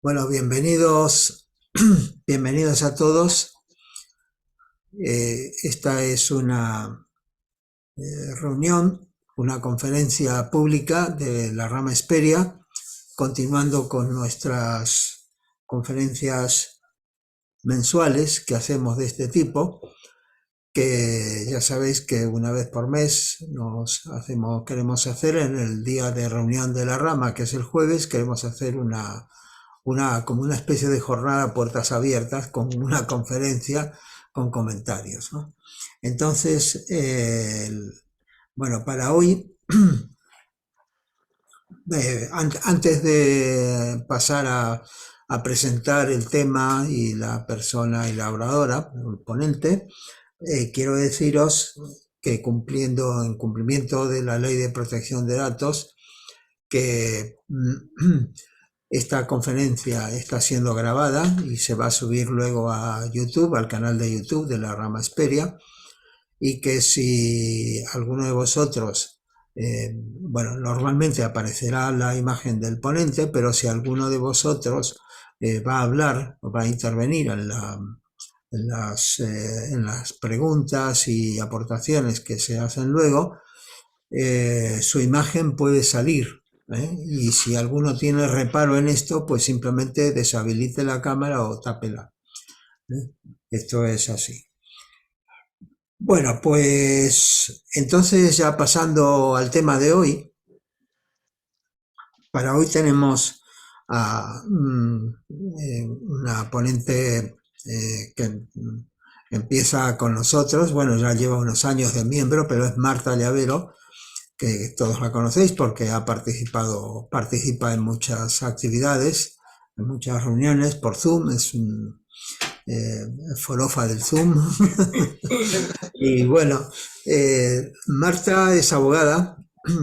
Bueno, bienvenidos, bienvenidos a todos. Esta es una reunión, una conferencia pública de la rama Hesperia, continuando con nuestras conferencias mensuales que hacemos de este tipo, que ya sabéis que una vez por mes queremos hacer en el día de reunión de la rama, que es el jueves, queremos hacer como una especie de jornada a puertas abiertas con una conferencia con comentarios, ¿no? Entonces, bueno, para hoy, antes de pasar a presentar el tema y la persona y la oradora, el ponente, quiero deciros que en cumplimiento de la Ley de Protección de Datos, que esta conferencia está siendo grabada y se va a subir luego a YouTube, al canal de YouTube de la rama Hesperia, y que si alguno de vosotros, bueno, normalmente aparecerá la imagen del ponente, pero si alguno de vosotros va a hablar o va a intervenir en las preguntas y aportaciones que se hacen luego, su imagen puede salir, ¿eh? Y si alguno tiene reparo en esto, pues simplemente deshabilite la cámara o tápela, ¿eh? Esto es así. Bueno, pues entonces ya pasando al tema de hoy, para hoy tenemos a una ponente que empieza con nosotros, bueno, ya lleva unos años de miembro, pero es Marta Llavero, que todos la conocéis porque participa en muchas actividades, en muchas reuniones por Zoom, es un forofa del Zoom. Y bueno, Marta es abogada,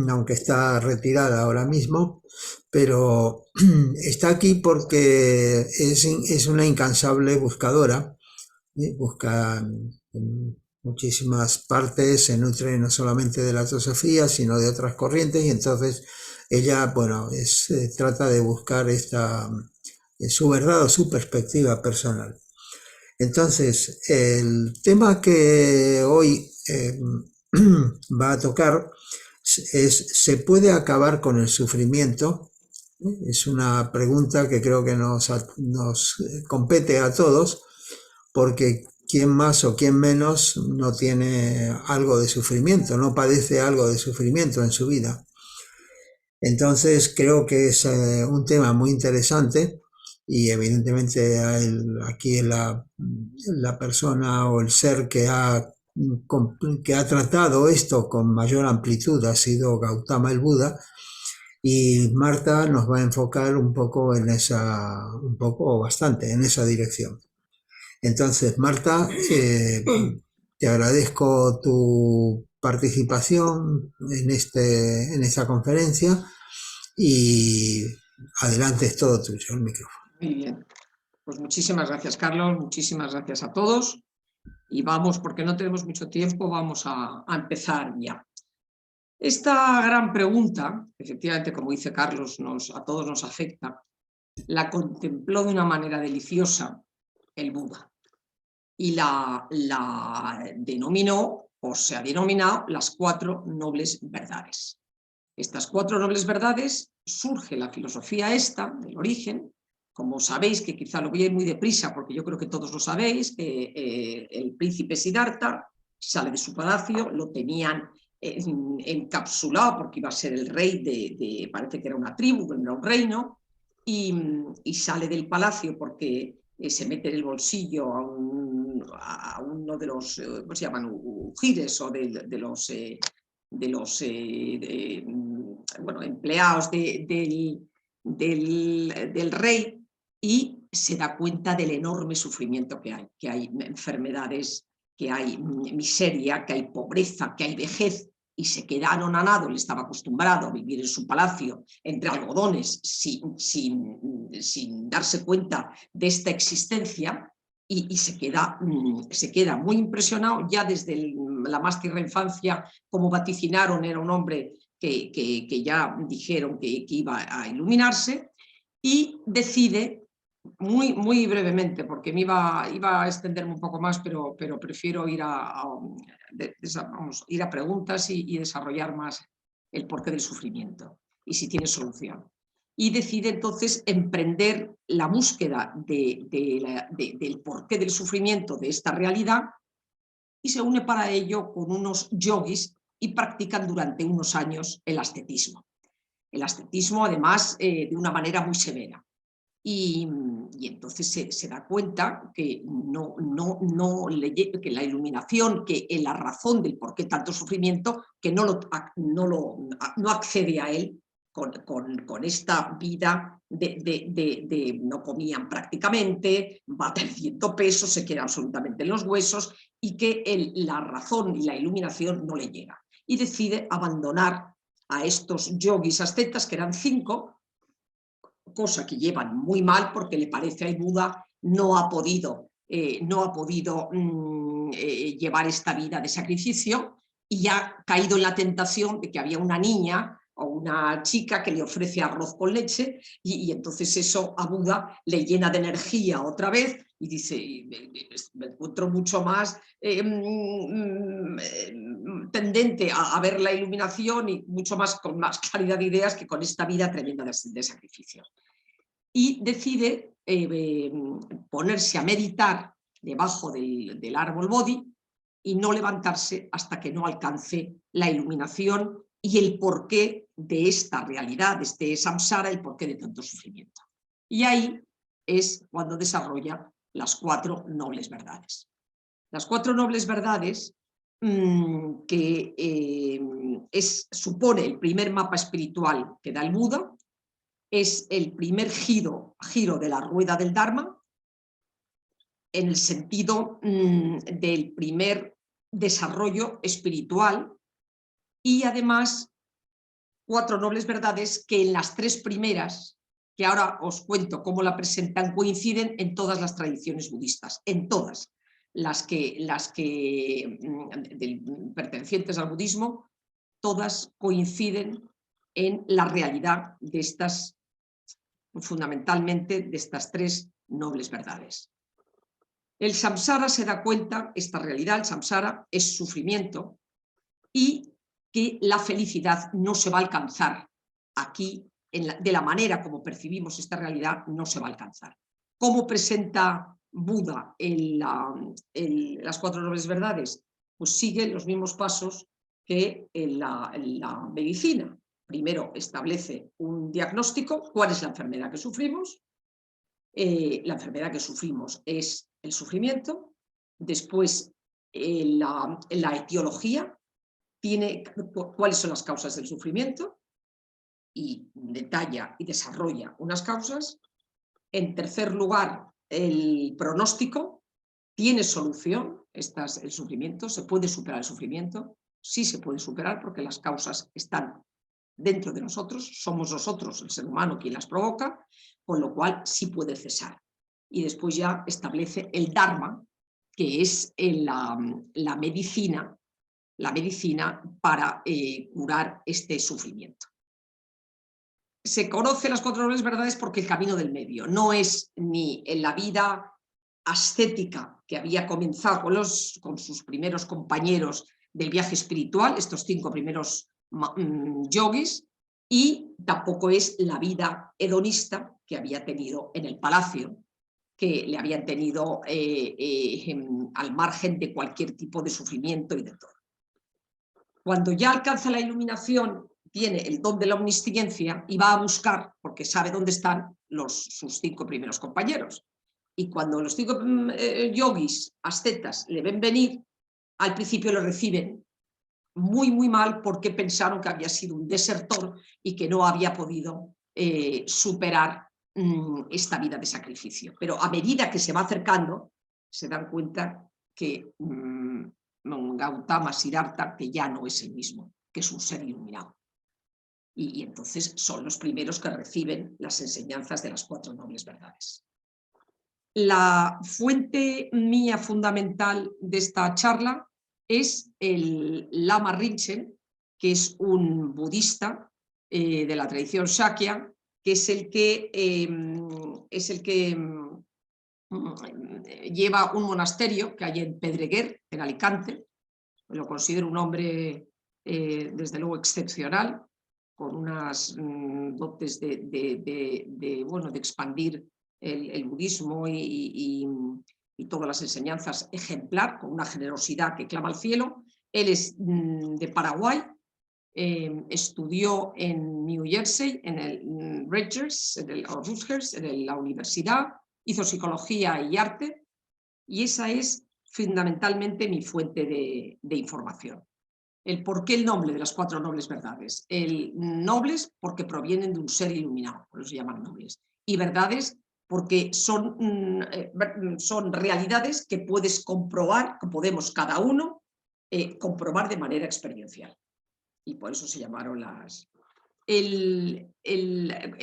aunque está retirada ahora mismo, pero está aquí porque es una incansable buscadora, ¿eh? Busca en muchísimas partes, se nutre no solamente de la teosofía, sino de otras corrientes, y entonces ella, bueno, trata de buscar su verdad o su perspectiva personal. Entonces, el tema que hoy va a tocar ¿se puede acabar con el sufrimiento? Es una pregunta que creo que nos compete a todos, porque quién más o quién menos no tiene algo de sufrimiento, no padece algo de sufrimiento en su vida. Entonces creo que es un tema muy interesante y evidentemente aquí la persona o el ser que ha tratado esto con mayor amplitud ha sido Gautama el Buda, y Marta nos va a enfocar un poco un poco o bastante en esa dirección. Entonces, Marta, te agradezco tu participación en esta conferencia y adelante, es todo tuyo, el micrófono. Muy bien, pues muchísimas gracias, Carlos, muchísimas gracias a todos y vamos, porque no tenemos mucho tiempo, vamos a empezar ya. Esta gran pregunta, efectivamente, como dice Carlos, a todos nos afecta, la contempló de una manera deliciosa el Buda y la denominó, o se ha denominado, las 4 nobles verdades. Estas 4 nobles verdades surge la filosofía esta, del origen. Como sabéis, que quizá lo voy a ir muy deprisa porque yo creo que todos lo sabéis, que el príncipe Siddhartha sale de su palacio, lo tenían encapsulado porque iba a ser el rey parece que era una tribu, era un reino, y sale del palacio porque se mete en el bolsillo a uno de los, ¿cómo se llaman? Ujires o de los bueno, empleados del rey, y se da cuenta del enorme sufrimiento que hay enfermedades, que hay miseria, que hay pobreza, que hay vejez, y se queda anonadado. Él estaba acostumbrado a vivir en su palacio entre algodones sin darse cuenta de esta existencia, y se queda muy impresionado ya desde la más tierna infancia. Como vaticinaron, era un hombre que ya dijeron que iba a iluminarse, y decide muy brevemente, porque iba a extenderme un poco más, pero prefiero ir ir a preguntas y desarrollar más el porqué del sufrimiento y si tiene solución. Y decide entonces emprender la búsqueda del porqué del sufrimiento de esta realidad y se une para ello con unos yogis y practican durante unos años el ascetismo. El ascetismo, además, de una manera muy severa. Y entonces se da cuenta que, que la iluminación, que la razón del por qué tanto sufrimiento, que no accede a él con esta vida de no comían prácticamente, va perdiendo peso, se queda absolutamente en los huesos y que la razón y la iluminación no le llega. Y decide abandonar a estos yogis ascetas, que eran 5, cosa que llevan muy mal porque le parece a Buda no ha podido llevar esta vida de sacrificio y ha caído en la tentación de que había una niña o una chica que le ofrece arroz con leche y entonces eso a Buda le llena de energía otra vez y dice, me encuentro mucho más tendente a ver la iluminación y mucho más con más claridad de ideas que con esta vida tremenda de sacrificio. Y decide ponerse a meditar debajo del árbol Bodhi y no levantarse hasta que no alcance la iluminación y el porqué de esta realidad, de este samsara, el porqué de tanto sufrimiento. Y ahí es cuando desarrolla las 4 nobles verdades. Las 4 nobles verdades que supone el primer mapa espiritual que da el Buda, es el primer giro de la rueda del Dharma, en el sentido del primer desarrollo espiritual y además 4 nobles verdades que en las 3 primeras, que ahora os cuento cómo la presentan, coinciden en todas las tradiciones budistas, en todas las que pertenecientes al budismo, todas coinciden en la realidad de estas, fundamentalmente de estas 3 nobles verdades. El samsara se da cuenta, esta realidad, el samsara, es sufrimiento y que la felicidad no se va a alcanzar aquí, de la manera como percibimos esta realidad, no se va a alcanzar. ¿Cómo presenta Buda las 4 nobles verdades? Pues sigue los mismos pasos que en la medicina. Primero establece un diagnóstico, cuál es la enfermedad que sufrimos. La enfermedad que sufrimos es el sufrimiento. Después la etiología, cuáles son las causas del sufrimiento y detalla y desarrolla unas causas. En tercer lugar, el pronóstico, ¿tiene solución el sufrimiento? ¿Se puede superar el sufrimiento? Sí se puede superar porque las causas están dentro de nosotros, somos nosotros, el ser humano, quien las provoca, con lo cual sí puede cesar. Y después ya establece el Dharma, que es la medicina para curar este sufrimiento. Se conoce las 4 nobles verdades porque el camino del medio no es ni en la vida ascética que había comenzado con sus primeros compañeros del viaje espiritual, estos 5 primeros yogis, y tampoco es la vida hedonista que había tenido en el palacio, que le habían tenido al margen de cualquier tipo de sufrimiento y de todo. Cuando ya alcanza la iluminación, tiene el don de la omnisciencia y va a buscar, porque sabe dónde están sus 5 primeros compañeros. Y cuando los 5 yogis, ascetas, le ven venir, al principio lo reciben muy mal porque pensaron que había sido un desertor y que no había podido superar esta vida de sacrificio. Pero a medida que se va acercando, se dan cuenta que Gautama Siddhartha, que ya no es el mismo, que es un ser iluminado. Y entonces son los primeros que reciben las enseñanzas de las 4 nobles verdades. La fuente mía fundamental de esta charla es el Lama Rinchen, que es un budista de la tradición Shakya, que es el que lleva un monasterio que hay en Pedreguer, en Alicante. Lo considero un hombre desde luego excepcional, con unas dotes de expandir el budismo y todas las enseñanzas ejemplar, con una generosidad que clama al cielo. Él es de Paraguay, estudió en New Jersey, en el Rutgers, en la universidad, hizo psicología y arte, y esa es fundamentalmente mi fuente de información. El por qué el nombre de las 4 nobles verdades. Nobles porque provienen de un ser iluminado, por eso se llaman nobles. Y verdades porque son realidades que puedes comprobar, que podemos cada uno comprobar de manera experiencial. Y por eso se llamaron las... El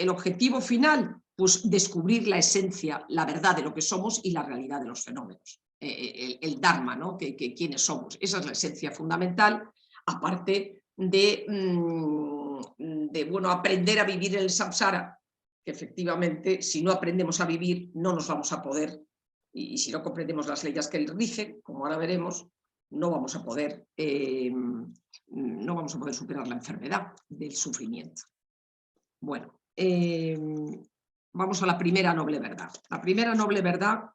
objetivo final, pues descubrir la esencia, la verdad de lo que somos y la realidad de los fenómenos. El Dharma, ¿no? Quiénes somos. Esa es la esencia fundamental, aparte de aprender a vivir en el samsara, que efectivamente si no aprendemos a vivir no nos vamos a poder, y si no comprendemos las leyes que él rige, como ahora veremos, no vamos a poder superar la enfermedad del sufrimiento. Bueno, vamos a la primera noble verdad. La primera noble verdad,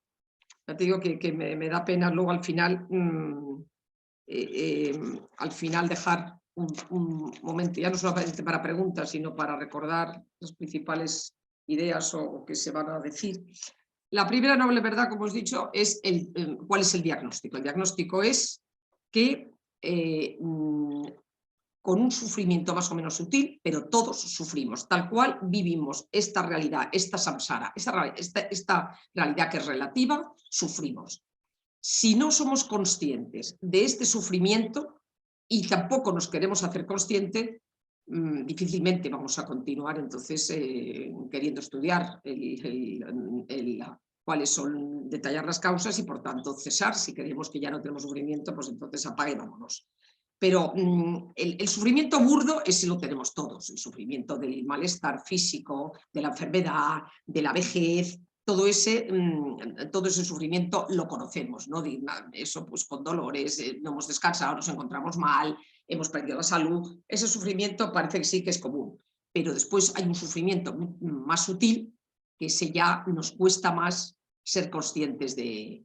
ya te digo que me da pena luego al final dejar un momento, ya no solamente para preguntas, sino para recordar las principales ideas o que se van a decir. La primera noble verdad, como os he dicho, es ¿cuál es el diagnóstico? El diagnóstico es que con un sufrimiento más o menos sutil, pero todos sufrimos, tal cual vivimos esta realidad, esta samsara, esta realidad que es relativa, sufrimos. Si no somos conscientes de este sufrimiento y tampoco nos queremos hacer conscientes, difícilmente vamos a continuar entonces queriendo estudiar cuáles son, detallar las causas y por tanto cesar. Si creemos que ya no tenemos sufrimiento, pues entonces apague y vámonos. Pero el sufrimiento burdo ese lo tenemos todos, el sufrimiento del malestar físico, de la enfermedad, de la vejez, todo ese sufrimiento lo conocemos, ¿no? Eso pues con dolores, no hemos descansado, nos encontramos mal, hemos perdido la salud, ese sufrimiento parece que sí que es común, pero después hay un sufrimiento más sutil que ese ya nos cuesta más ser conscientes de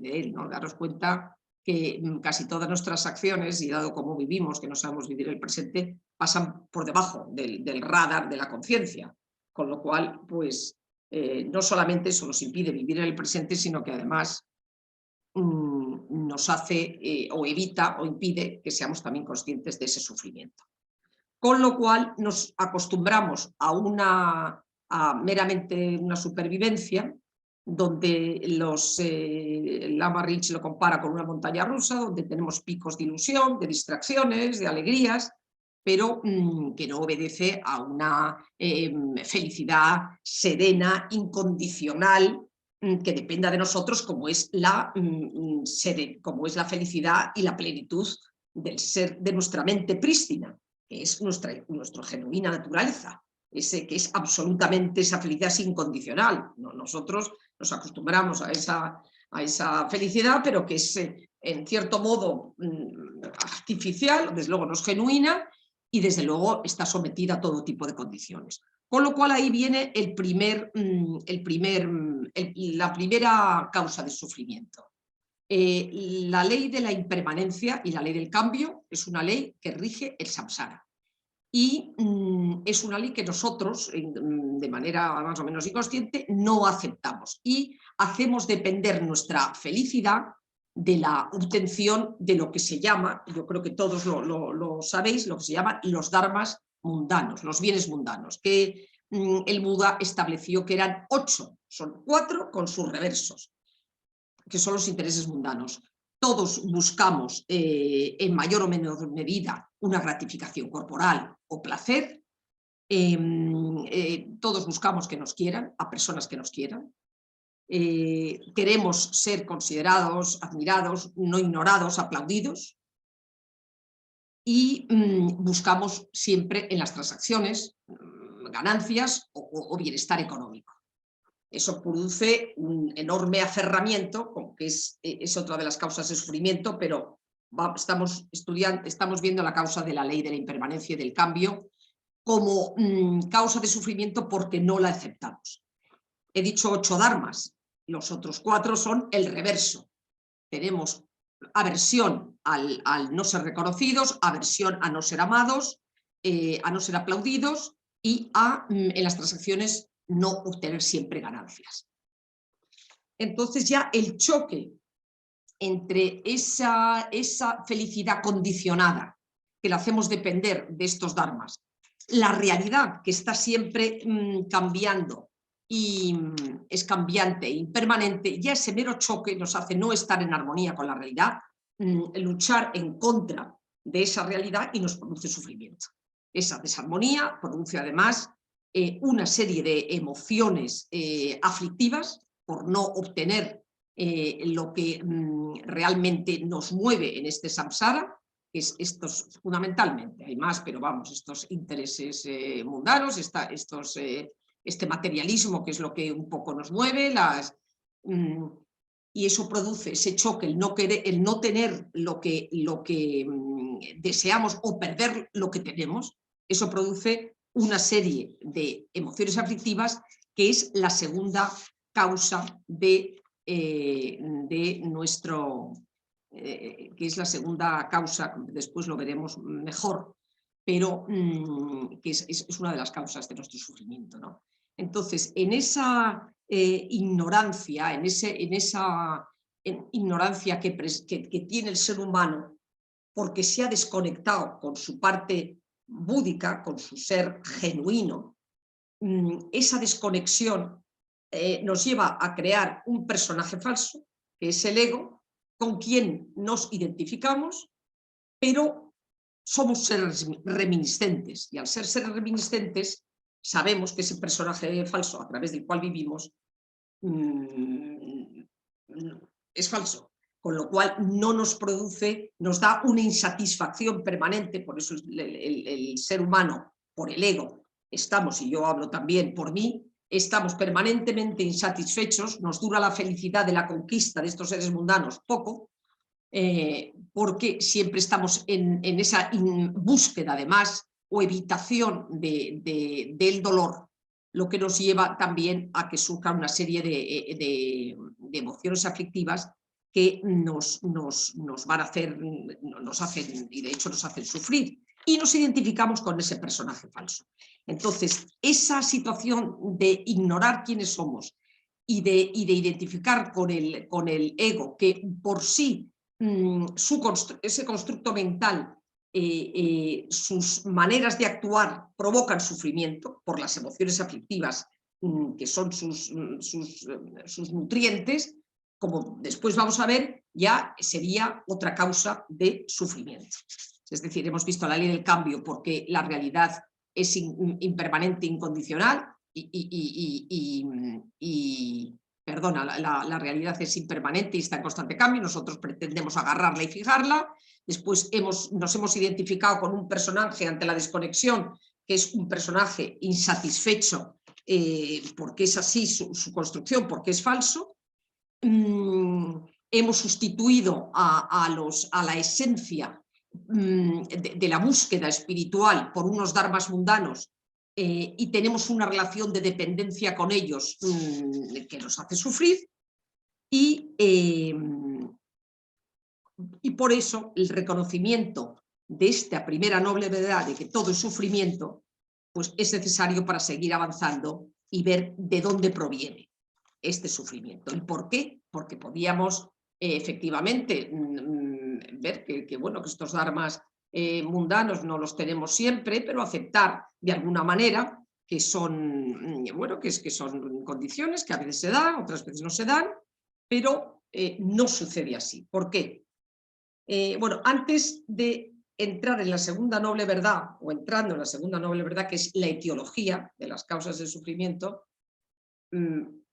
él, ¿no? Daros cuenta que casi todas nuestras acciones, y dado cómo vivimos, que no sabemos vivir el presente, pasan por debajo del radar de la conciencia, con lo cual, pues, no solamente eso nos impide vivir en el presente, sino que además nos hace o evita o impide que seamos también conscientes de ese sufrimiento. Con lo cual nos acostumbramos a meramente una supervivencia, donde Lama Rinpoche lo compara con una montaña rusa, donde tenemos picos de ilusión, de distracciones, de alegrías, pero que no obedece a una felicidad serena, incondicional, que dependa de nosotros, como es la felicidad y la plenitud del ser, de nuestra mente prístina, que es nuestra genuina naturaleza, que es absolutamente, esa felicidad es incondicional. Nosotros nos acostumbramos a esa felicidad, pero que es en cierto modo artificial, desde luego no es genuina y desde luego está sometida a todo tipo de condiciones. Con lo cual ahí viene la primera causa de sufrimiento. La ley de la impermanencia y la ley del cambio es una ley que rige el samsara. Y es una ley que nosotros, de manera más o menos inconsciente, no aceptamos. Y hacemos depender nuestra felicidad de la obtención de lo que se llama, yo creo que todos lo sabéis, lo que se llaman los dharmas mundanos, los bienes mundanos, que el Buda estableció que eran 8, son 4 con sus reversos, que son los intereses mundanos. Todos buscamos en mayor o menor medida una gratificación corporal o placer. Todos buscamos que nos quieran, a personas que nos quieran. Queremos ser considerados, admirados, no ignorados, aplaudidos. Y buscamos siempre en las transacciones ganancias o bienestar económico. Eso produce un enorme aferramiento, que es otra de las causas de sufrimiento, pero estamos viendo la causa de la ley de la impermanencia y del cambio como causa de sufrimiento porque no la aceptamos. He dicho 8 dharmas, los otros 4 son el reverso. Tenemos aversión al no ser reconocidos, aversión a no ser amados, a no ser aplaudidos y en las transacciones no obtener siempre ganancias. Entonces ya el choque entre esa felicidad condicionada que la hacemos depender de estos dharmas, la realidad que está siempre cambiando y es cambiante e impermanente, ya ese mero choque nos hace no estar en armonía con la realidad, luchar en contra de esa realidad y nos produce sufrimiento. Esa desarmonía produce además una serie de emociones aflictivas por no obtener lo que realmente nos mueve en este samsara, que es estos fundamentalmente, hay más, pero vamos, estos intereses mundanos, este materialismo que es lo que un poco nos mueve, y eso produce ese choque, el no tener lo que deseamos o perder lo que tenemos. Eso produce una serie de emociones aflictivas que es la segunda causa de nuestro, que es la segunda causa, después lo veremos mejor, pero que es una de las causas de nuestro sufrimiento, ¿no? Entonces, en esa ignorancia, en esa ignorancia que tiene el ser humano, porque se ha desconectado con su parte búdica, con su ser genuino, esa desconexión nos lleva a crear un personaje falso, que es el ego, con quien nos identificamos, pero somos seres reminiscentes, y al ser seres reminiscentes sabemos que ese personaje falso a través del cual vivimos es falso, con lo cual no nos produce, nos da una insatisfacción permanente. Por eso el ser humano, por el ego, estamos, y yo hablo también por mí, estamos permanentemente insatisfechos, nos dura la felicidad de la conquista de estos seres mundanos poco, porque siempre estamos en esa búsqueda además o evitación del dolor, lo que nos lleva también a que surjan una serie de emociones aflictivas que nos van a hacer, nos hacen, y de hecho nos hacen sufrir, y nos identificamos con ese personaje falso. Entonces, esa situación de ignorar quiénes somos y de identificar con el ego, que por sí ese constructo mental, sus maneras de actuar provocan sufrimiento por las emociones aflictivas que son sus nutrientes, como después vamos a ver, ya sería otra causa de sufrimiento. Es decir, hemos visto la ley del cambio porque la realidad es impermanente, incondicional perdona, la realidad es impermanente y está en constante cambio, nosotros pretendemos agarrarla y fijarla. Después nos hemos identificado con un personaje ante la desconexión, que es un personaje insatisfecho, porque es así su construcción, porque es falso. Hemos sustituido a la esencia de la búsqueda espiritual por unos dharmas mundanos, y tenemos una relación de dependencia con ellos que nos hace sufrir, y por eso el reconocimiento de esta primera noble verdad de que todo es sufrimiento, pues es necesario para seguir avanzando y ver de dónde proviene este sufrimiento. ¿Y por qué? Porque podíamos efectivamente ver que estos dharmas mundanos no los tenemos siempre, pero aceptar de alguna manera que son, que son condiciones que a veces se dan, otras veces no se dan, pero no sucede así. ¿Por qué? Antes de entrar en la segunda noble verdad, o entrando en la segunda noble verdad, que es la etiología de las causas del sufrimiento,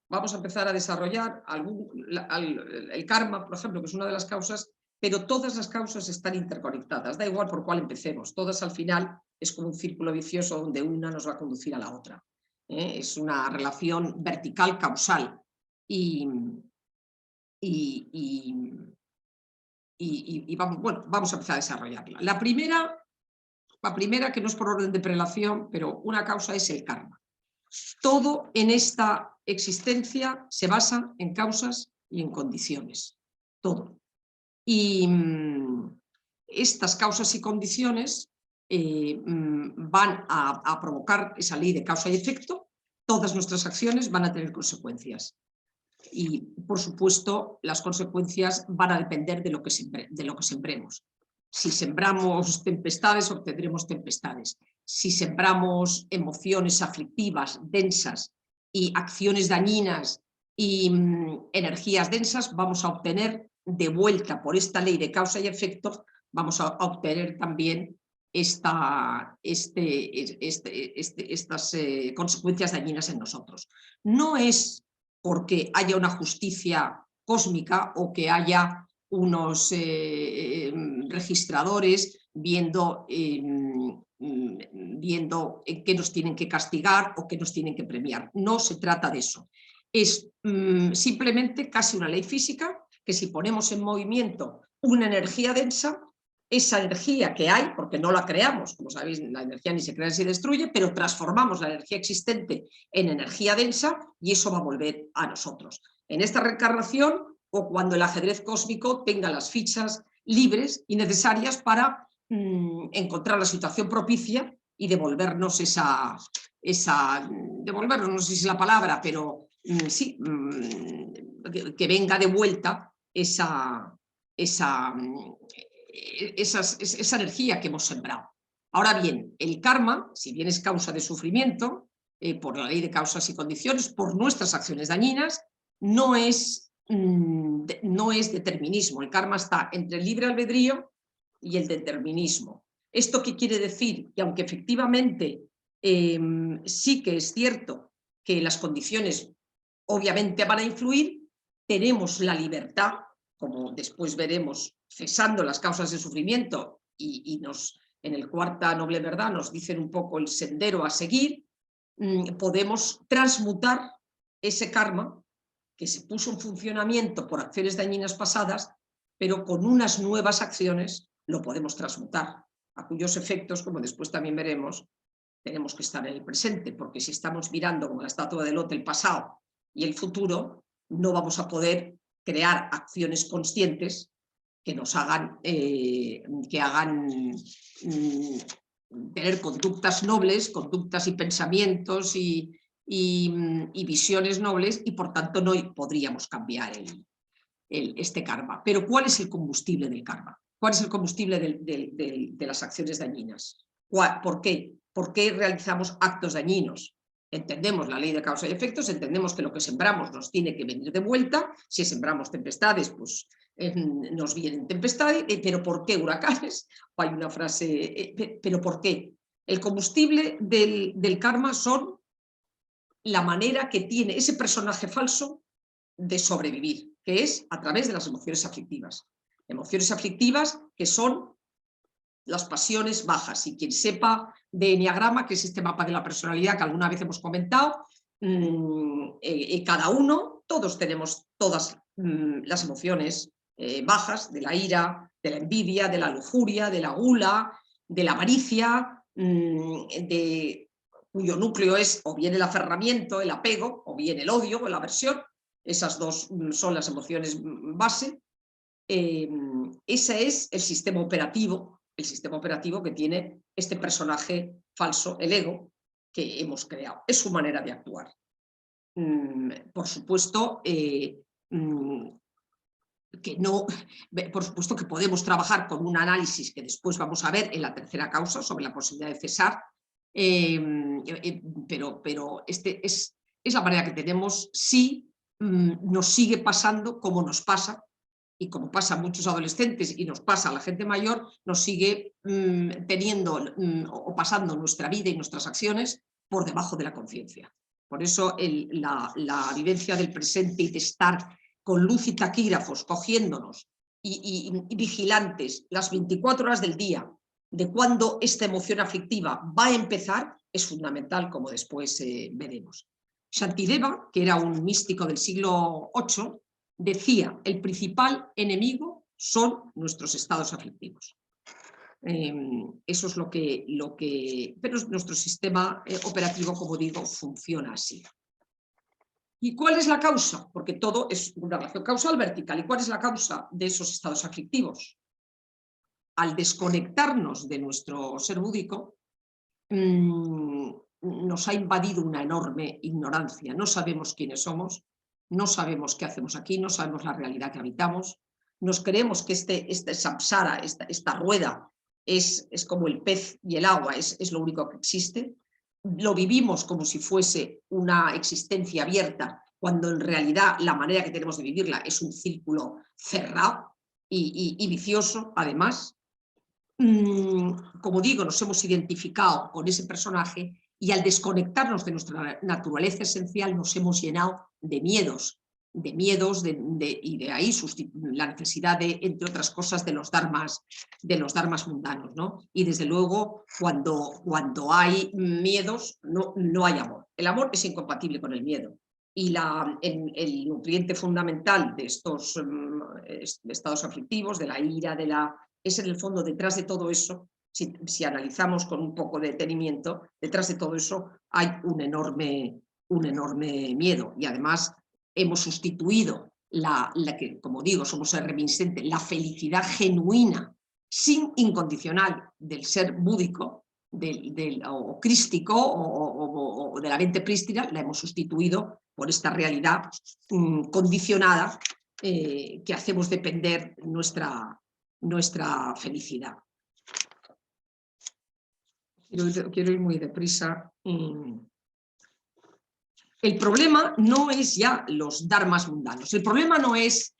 vamos a empezar a desarrollar el karma, por ejemplo, que es una de las causas, pero todas las causas están interconectadas, da igual por cuál empecemos, todas al final es como un círculo vicioso donde una nos va a conducir a la otra. Es una relación vertical causal y vamos a empezar a desarrollarla. La primera, que no es por orden de prelación, pero una causa es el karma. Todo en esta existencia se basa en causas y en condiciones. Todo. Y estas causas y condiciones van a provocar esa ley de causa y efecto. Todas nuestras acciones van a tener consecuencias. Y, por supuesto, las consecuencias van a depender de lo que sembremos. Si sembramos tempestades, obtendremos tempestades. Si sembramos emociones aflictivas, densas, y acciones dañinas y energías densas, vamos a obtener de vuelta por esta ley de causa y efecto, vamos a obtener también estas consecuencias dañinas en nosotros. No es porque haya una justicia cósmica o que haya unos registradores viendo qué nos tienen que castigar o qué nos tienen que premiar. No se trata de eso. Es simplemente casi una ley física que si ponemos en movimiento una energía densa, esa energía que hay, porque no la creamos, como sabéis, la energía ni se crea ni se destruye, pero transformamos la energía existente en energía densa y eso va a volver a nosotros. En esta reencarnación o cuando el ajedrez cósmico tenga las fichas libres y necesarias para encontrar la situación propicia y devolvernos devolvernos, no sé si es la palabra, pero sí, que venga de vuelta esa energía que hemos sembrado. Ahora bien, el karma, si bien es causa de sufrimiento, por la ley de causas y condiciones, por nuestras acciones dañinas, no es determinismo. El karma está entre el libre albedrío y el determinismo. ¿Esto qué quiere decir? Que aunque efectivamente sí que es cierto que las condiciones obviamente van a influir, tenemos la libertad, como después veremos, cesando las causas de sufrimiento y en el Cuarta Noble Verdad nos dicen un poco el sendero a seguir, podemos transmutar ese karma que se puso en funcionamiento por acciones dañinas pasadas, pero con unas nuevas acciones lo podemos transmutar, a cuyos efectos, como después también veremos, tenemos que estar en el presente, porque si estamos mirando como la estatua de Lot el pasado y el futuro, no vamos a poder crear acciones conscientes que nos hagan, tener conductas nobles, conductas y pensamientos y visiones nobles, y por tanto no podríamos cambiar este karma. Pero ¿cuál es el combustible del karma? ¿Cuál es el combustible de las acciones dañinas? ¿Por qué? ¿Por qué realizamos actos dañinos? Entendemos la ley de causa y efectos, entendemos que lo que sembramos nos tiene que venir de vuelta. Si sembramos tempestades, pues nos vienen tempestades. ¿Pero por qué huracanes? Hay una frase, ¿pero por qué? El combustible del karma son la manera que tiene ese personaje falso de sobrevivir, que es a través de las emociones aflictivas. Emociones aflictivas que son las pasiones bajas. Y quien sepa de Enneagrama, que es este mapa de la personalidad que alguna vez hemos comentado, cada uno, todos tenemos todas las emociones bajas, de la ira, de la envidia, de la lujuria, de la gula, de la avaricia, cuyo núcleo es o bien el aferramiento, el apego, o bien el odio o la aversión. Esas dos son las emociones base. Ese es el sistema operativo que tiene este personaje falso, el ego, que hemos creado. Es su manera de actuar. Por supuesto, por supuesto que podemos trabajar con un análisis que después vamos a ver en la tercera causa sobre la posibilidad de cesar, pero es la manera que tenemos si nos sigue pasando como nos pasa, y como pasa a muchos adolescentes y nos pasa a la gente mayor, nos sigue teniendo o pasando nuestra vida y nuestras acciones por debajo de la conciencia. Por eso la vivencia del presente y de estar con luz y taquígrafos cogiéndonos y vigilantes las 24 horas del día de cuándo esta emoción aflictiva va a empezar es fundamental, como después veremos. Shantideva, que era un místico del siglo VIII, decía: el principal enemigo son nuestros estados aflictivos. Eso es lo que... Pero nuestro sistema operativo, como digo, funciona así. ¿Y cuál es la causa? Porque todo es una relación causal vertical. ¿Y cuál es la causa de esos estados aflictivos? Al desconectarnos de nuestro ser búdico, nos ha invadido una enorme ignorancia. No sabemos quiénes somos, no sabemos qué hacemos aquí, no sabemos la realidad que habitamos. Nos creemos que este samsara, esta rueda, es como el pez y el agua, es lo único que existe. Lo vivimos como si fuese una existencia abierta, cuando en realidad la manera que tenemos de vivirla es un círculo cerrado y vicioso, además. Como digo, nos hemos identificado con ese personaje y al desconectarnos de nuestra naturaleza esencial nos hemos llenado de miedos, y de ahí la necesidad de, entre otras cosas, de los dharmas mundanos, ¿no? Y desde luego, cuando hay miedos, no hay amor. El amor es incompatible con el miedo. Y el nutriente fundamental de estos estados aflictivos, de la ira, es en el fondo, detrás de todo eso, si analizamos con un poco de detenimiento, detrás de todo eso hay un enorme miedo. Y además hemos sustituido la que, como digo, somos el reminiscente, la felicidad genuina, sin incondicional, del ser búdico, o crístico, o de la mente prístina, la hemos sustituido por esta realidad condicionada que hacemos depender nuestra felicidad. Quiero ir muy deprisa. El problema no es ya los dharmas mundanos. El problema no es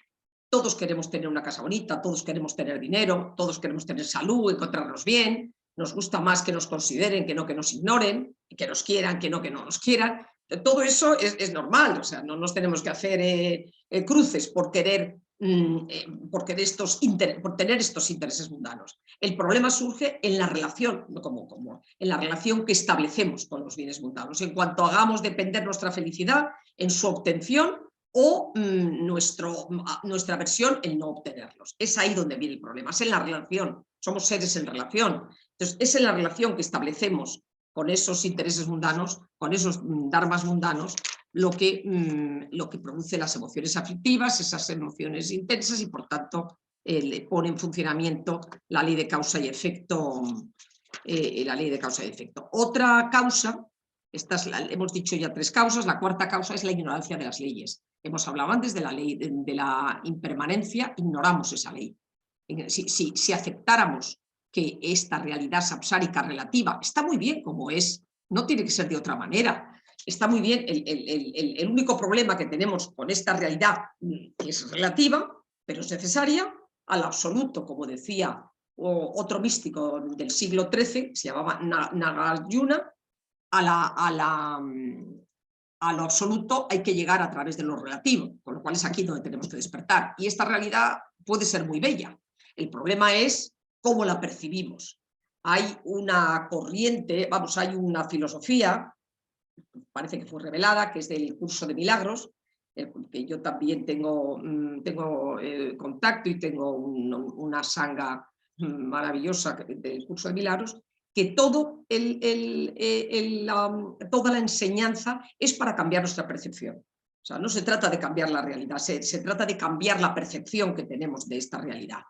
todos queremos tener una casa bonita, todos queremos tener dinero, todos queremos tener salud, encontrarnos bien, nos gusta más que nos consideren que no que nos ignoren, que nos quieran que no nos quieran. Todo eso es normal, o sea, no nos tenemos que hacer cruces por tener estos intereses mundanos. El problema surge en la relación, en la relación que establecemos con los bienes mundanos, en cuanto hagamos depender nuestra felicidad en su obtención o nuestra versión en no obtenerlos. Es ahí donde viene el problema, es en la relación, somos seres en relación. Entonces, es en la relación que establecemos con esos intereses mundanos, con esos dharmas mundanos, lo que produce las emociones aflictivas, esas emociones intensas, y por tanto le pone en funcionamiento la ley de causa y efecto. Otra causa, hemos dicho ya 3 causas, la cuarta causa es la ignorancia de las leyes. Hemos hablado antes de la ley de la impermanencia, ignoramos esa ley. Si aceptáramos que esta realidad samsárica relativa está muy bien como es, no tiene que ser de otra manera, está muy bien, el único problema que tenemos con esta realidad es relativa, pero es necesaria, al absoluto, como decía otro místico del siglo XIII, se llamaba Nagarjuna, a lo absoluto hay que llegar a través de lo relativo, con lo cual es aquí donde tenemos que despertar. Y esta realidad puede ser muy bella. El problema es cómo la percibimos. Hay una corriente, hay una filosofía, parece que fue revelada, que es del curso de milagros, que yo también tengo contacto y tengo una sangha maravillosa del curso de milagros, que toda la enseñanza es para cambiar nuestra percepción. O sea, no se trata de cambiar la realidad, se trata de cambiar la percepción que tenemos de esta realidad.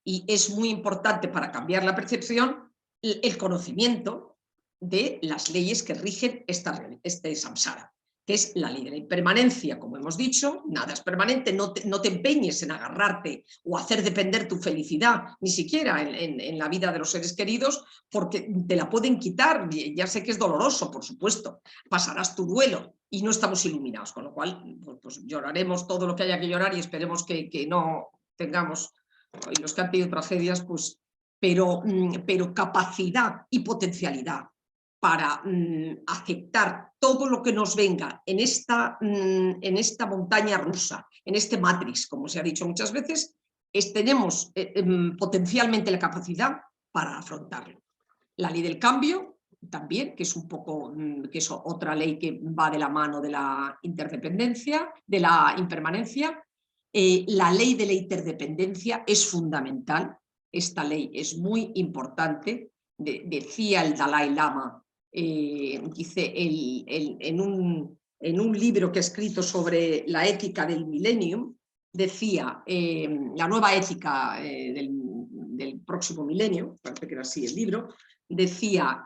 Y es muy importante para cambiar la percepción el conocimiento de las leyes que rigen este samsara, que es la ley de la impermanencia, como hemos dicho, nada es permanente, no te empeñes en agarrarte o hacer depender tu felicidad, ni siquiera en la vida de los seres queridos, porque te la pueden quitar. Ya sé que es doloroso, por supuesto, pasarás tu duelo y no estamos iluminados, con lo cual pues lloraremos todo lo que haya que llorar y esperemos que no tengamos, y los que han tenido tragedias, pues, pero capacidad y potencialidad para aceptar todo lo que nos venga en esta montaña rusa, en este matrix, como se ha dicho muchas veces, tenemos potencialmente la capacidad para afrontarlo. La ley del cambio también, que es un poco, que es otra ley que va de la mano de la interdependencia, de la impermanencia. La ley de la interdependencia es fundamental. Esta ley es muy importante. Decía el Dalai Lama, dice en un libro que ha escrito sobre la ética del millennium, decía la nueva ética del próximo milenio, parece que era así el libro, decía,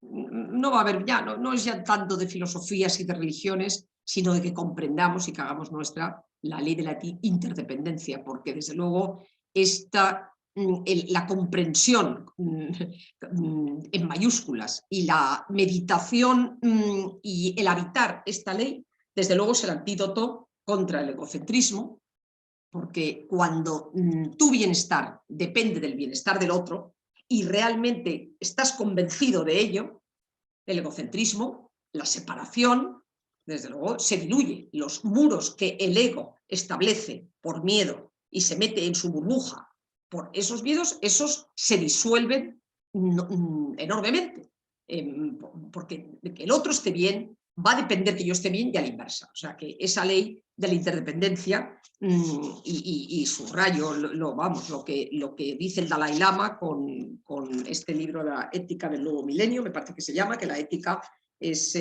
no va a haber ya, no es ya tanto de filosofías y de religiones, sino de que comprendamos y que hagamos nuestra la ley de la interdependencia, porque desde luego la comprensión en mayúsculas y la meditación y el habitar esta ley, desde luego es el antídoto contra el egocentrismo, porque cuando tu bienestar depende del bienestar del otro y realmente estás convencido de ello, el egocentrismo, la separación, desde luego se diluye. Los muros que el ego establece por miedo y se mete en su burbuja por esos miedos, esos se disuelven enormemente, porque de que el otro esté bien va a depender que yo esté bien y a la inversa. O sea que esa ley de la interdependencia y subrayo lo que dice el Dalai Lama con este libro, La ética del nuevo milenio, me parece que se llama, que la ética es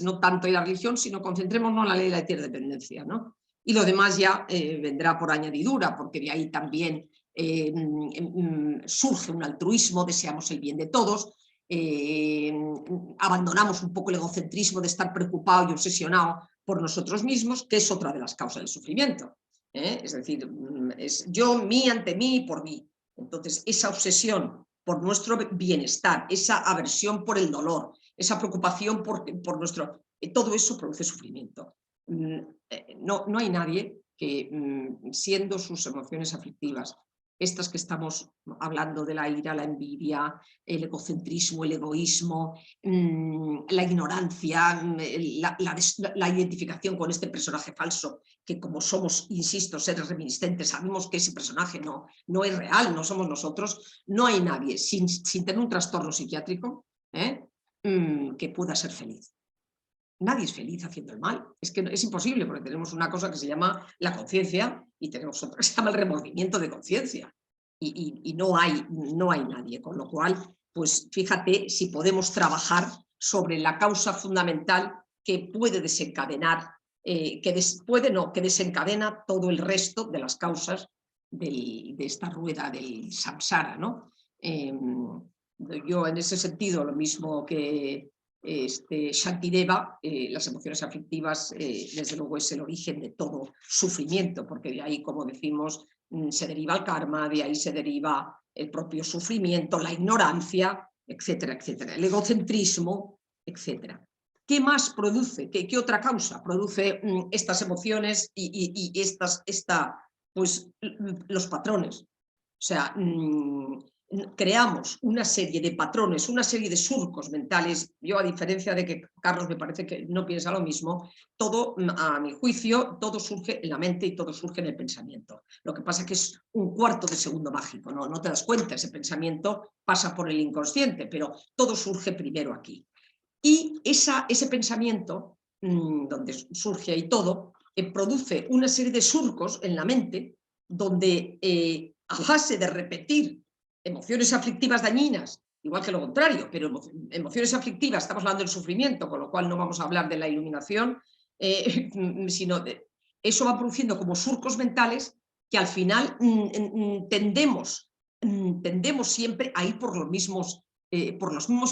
no tanto la religión, sino concentrémonos en la ley de la interdependencia, ¿no? Y lo demás ya vendrá por añadidura, porque de ahí también surge un altruismo, deseamos el bien de todos, abandonamos un poco el egocentrismo de estar preocupado y obsesionado por nosotros mismos, que es otra de las causas del sufrimiento. Es decir, es yo, mí, ante mí y por mí. Entonces, esa obsesión por nuestro bienestar, esa aversión por el dolor, esa preocupación por nuestro... todo eso produce sufrimiento. No hay nadie que, siendo sus emociones aflictivas, estas que estamos hablando de la ira, la envidia, el egocentrismo, el egoísmo, la ignorancia, la identificación con este personaje falso, que como somos, insisto, seres reminiscentes, sabemos que ese personaje no es real, no somos nosotros, no hay nadie sin tener un trastorno psiquiátrico que pueda ser feliz. Nadie es feliz haciendo el mal, es que es imposible, porque tenemos una cosa que se llama la conciencia y tenemos otra que se llama el remordimiento de conciencia y no hay nadie, con lo cual, pues fíjate si podemos trabajar sobre la causa fundamental que puede desencadenar, que desencadena todo el resto de las causas de esta rueda del samsara, ¿no? Yo en ese sentido, lo mismo que Shantideva, las emociones aflictivas desde luego es el origen de todo sufrimiento, porque de ahí, como decimos, se deriva el karma, de ahí se deriva el propio sufrimiento, la ignorancia, etcétera, etcétera, el egocentrismo, etcétera. ¿Qué más produce? ¿Qué otra causa produce estas emociones y pues, los patrones? O sea, creamos una serie de patrones, una serie de surcos mentales. Yo, a diferencia de que Carlos me parece que no piensa lo mismo, todo, a mi juicio, todo surge en la mente y todo surge en el pensamiento. Lo que pasa es que es un cuarto de segundo mágico, no te das cuenta, ese pensamiento pasa por el inconsciente, pero todo surge primero aquí. Y ese pensamiento, donde surge ahí todo, produce una serie de surcos en la mente donde a base de repetir emociones aflictivas dañinas, igual que lo contrario, pero emociones aflictivas, estamos hablando del sufrimiento, con lo cual no vamos a hablar de la iluminación, sino eso va produciendo como surcos mentales que al final tendemos siempre a ir por los mismos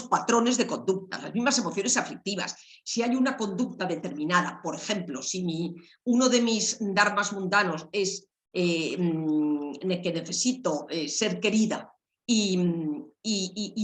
patrones de conducta, las mismas emociones aflictivas. Si hay una conducta determinada, por ejemplo, si uno de mis dharmas mundanos es que necesito ser querida y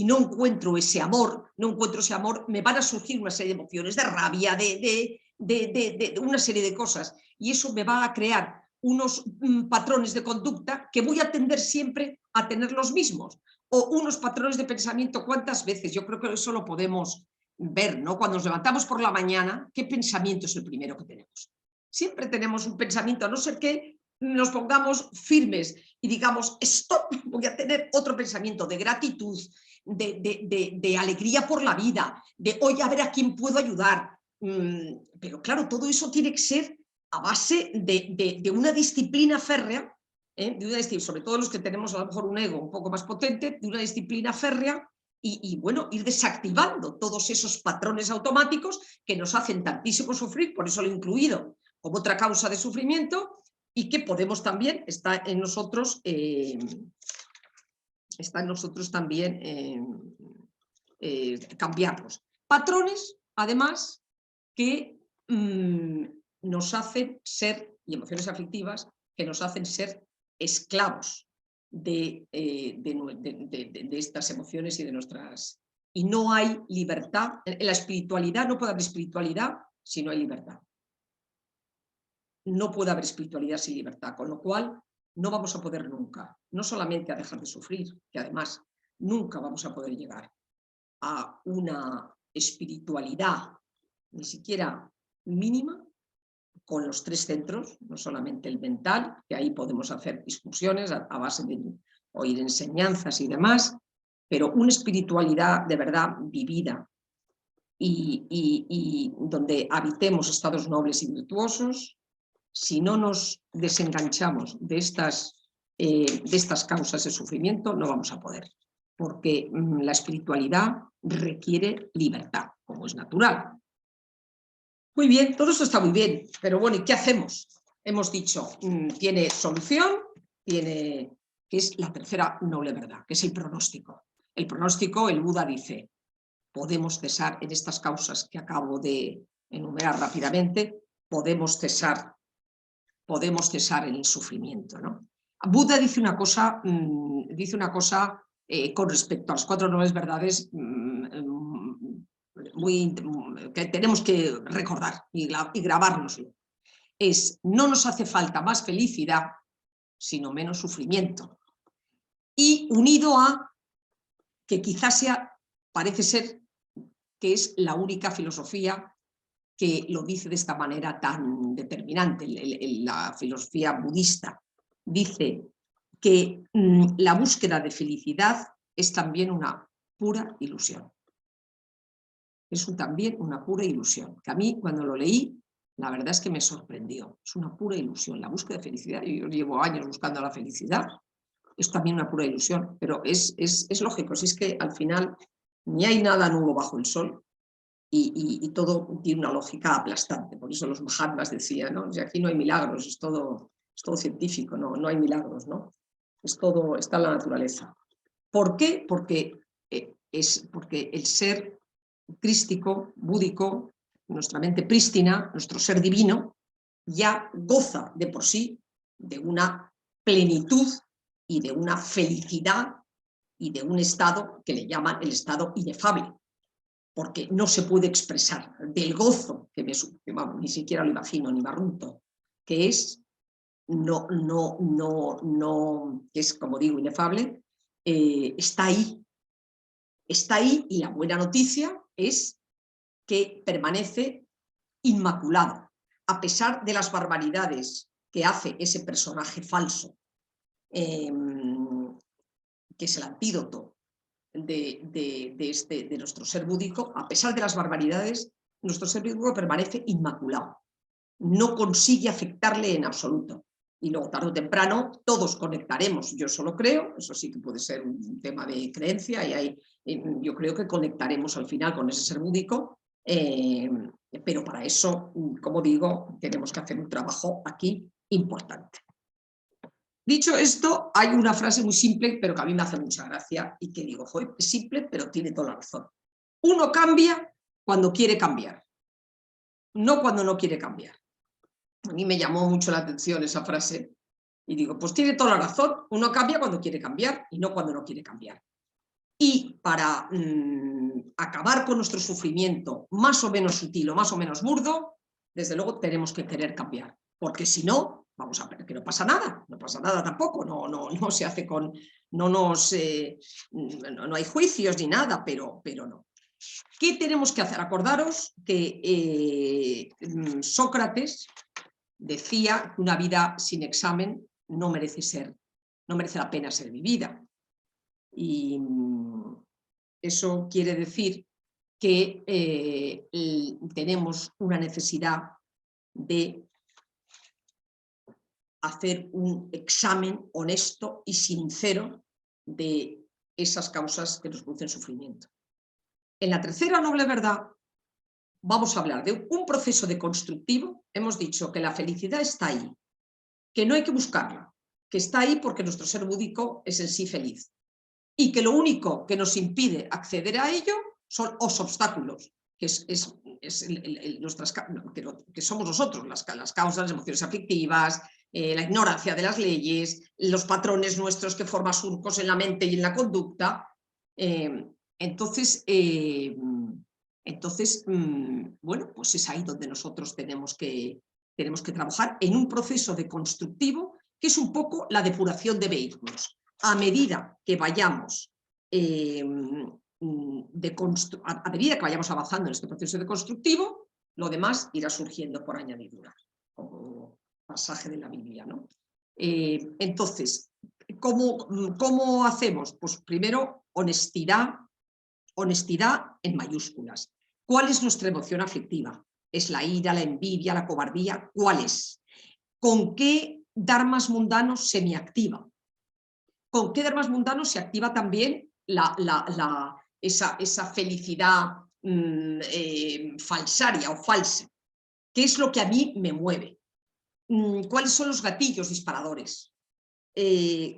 no encuentro ese amor, me van a surgir una serie de emociones, de rabia, de una serie de cosas, y eso me va a crear unos patrones de conducta que voy a tender siempre a tener los mismos, o unos patrones de pensamiento. ¿Cuántas veces? Yo creo que eso lo podemos ver, ¿no? Cuando nos levantamos por la mañana, ¿qué pensamiento es el primero que tenemos? Siempre tenemos un pensamiento, a no ser que nos pongamos firmes y digamos, stop, voy a tener otro pensamiento de gratitud, de alegría por la vida, de hoy a ver a quién puedo ayudar. Pero claro, todo eso tiene que ser a base de una disciplina férrea, sobre todo los que tenemos a lo mejor un ego un poco más potente, de una disciplina férrea y bueno, ir desactivando todos esos patrones automáticos que nos hacen tantísimo sufrir, por eso lo he incluido como otra causa de sufrimiento y que podemos también, está en nosotros también cambiarlos. Patrones, además, que nos hacen ser, y emociones afectivas, que nos hacen ser esclavos de estas emociones y de nuestras... Y no hay libertad. En la espiritualidad no puede haber espiritualidad si no hay libertad. No puede haber espiritualidad sin libertad, con lo cual no vamos a poder nunca, no solamente a dejar de sufrir, que además nunca vamos a poder llegar a una espiritualidad ni siquiera mínima, con los tres centros, no solamente el mental, que ahí podemos hacer discusiones a base de oír enseñanzas y demás, pero una espiritualidad de verdad vivida y donde habitemos estados nobles y virtuosos. Si no nos desenganchamos de estas causas de sufrimiento, no vamos a poder, porque la espiritualidad requiere libertad, como es natural. Muy bien, todo esto está muy bien, pero bueno, ¿y qué hacemos? Hemos dicho, tiene solución, que es la tercera noble verdad, que es el pronóstico. El pronóstico, el Buda dice, podemos cesar en estas causas que acabo de enumerar rápidamente, podemos cesar en el sufrimiento, ¿no? Buda dice una cosa con respecto a las cuatro nobles verdades que tenemos que recordar y grabárnoslo. No nos hace falta más felicidad, sino menos sufrimiento. Y unido a que quizás parece ser que es la única filosofía que lo dice de esta manera tan determinante. La filosofía budista dice que la búsqueda de felicidad es también una pura ilusión. Es también una pura ilusión, que a mí cuando lo leí, la verdad es que me sorprendió. Es una pura ilusión, la búsqueda de felicidad. Yo llevo años buscando la felicidad, es también una pura ilusión, pero es lógico, si es que al final ni hay nada nuevo bajo el sol y todo tiene una lógica aplastante. Por eso los Mahatmas decían, ¿no? Si aquí no hay milagros, es todo científico, no hay milagros, ¿no? Está en la naturaleza. ¿Por qué? Porque el ser crístico, búdico, nuestra mente prístina, nuestro ser divino, ya goza de por sí de una plenitud y de una felicidad y de un estado que le llaman el estado inefable, porque no se puede expresar del gozo que ni siquiera lo imagino ni me arrunto, que es que es, como digo, inefable, está ahí y la buena noticia es que permanece inmaculado, a pesar de las barbaridades que hace ese personaje falso, que es el antídoto de nuestro ser búdico. A pesar de las barbaridades, nuestro ser búdico permanece inmaculado, no consigue afectarle en absoluto. Y luego, tarde o temprano, todos conectaremos, yo solo creo, eso sí que puede ser un tema de creencia, yo creo que conectaremos al final con ese ser búdico, pero para eso, como digo, tenemos que hacer un trabajo aquí importante. Dicho esto, hay una frase muy simple, pero que a mí me hace mucha gracia y que digo, joder, es simple, pero tiene toda la razón. Uno cambia cuando quiere cambiar, no cuando no quiere cambiar. A mí me llamó mucho la atención esa frase y digo, pues tiene toda la razón, uno cambia cuando quiere cambiar y no cuando no quiere cambiar. Y para acabar con nuestro sufrimiento más o menos sutil o más o menos burdo, desde luego tenemos que querer cambiar, porque si no, vamos a ver que no pasa nada tampoco, no se hace con, no hay juicios ni nada, pero no. ¿Qué tenemos que hacer? Acordaros que Sócrates decía que una vida sin examen no merece la pena ser vivida. Y eso quiere decir que tenemos una necesidad de hacer un examen honesto y sincero de esas causas que nos producen sufrimiento. En la tercera noble verdad vamos a hablar de un proceso deconstructivo. Hemos dicho que la felicidad está ahí, que no hay que buscarla, que está ahí porque nuestro ser búdico es en sí feliz y que lo único que nos impide acceder a ello son los obstáculos, que somos nosotros, las causas, las emociones aflictivas, la ignorancia de las leyes, los patrones nuestros que forman surcos en la mente y en la conducta. Entonces, bueno, pues es ahí donde nosotros tenemos que trabajar en un proceso deconstructivo que es un poco la depuración de vehículos. A medida que vayamos avanzando en este proceso deconstructivo, lo demás irá surgiendo por añadidura, como pasaje de la Biblia, ¿no? Entonces, ¿cómo hacemos? Pues primero, honestidad en mayúsculas. ¿Cuál es nuestra emoción aflictiva? ¿Es la ira, la envidia, la cobardía? ¿Cuál es? ¿Con qué dharmas mundanos se me activa? ¿Con qué dharmas mundanos se activa también esa felicidad falsaria o falsa? ¿Qué es lo que a mí me mueve? ¿Cuáles son los gatillos disparadores?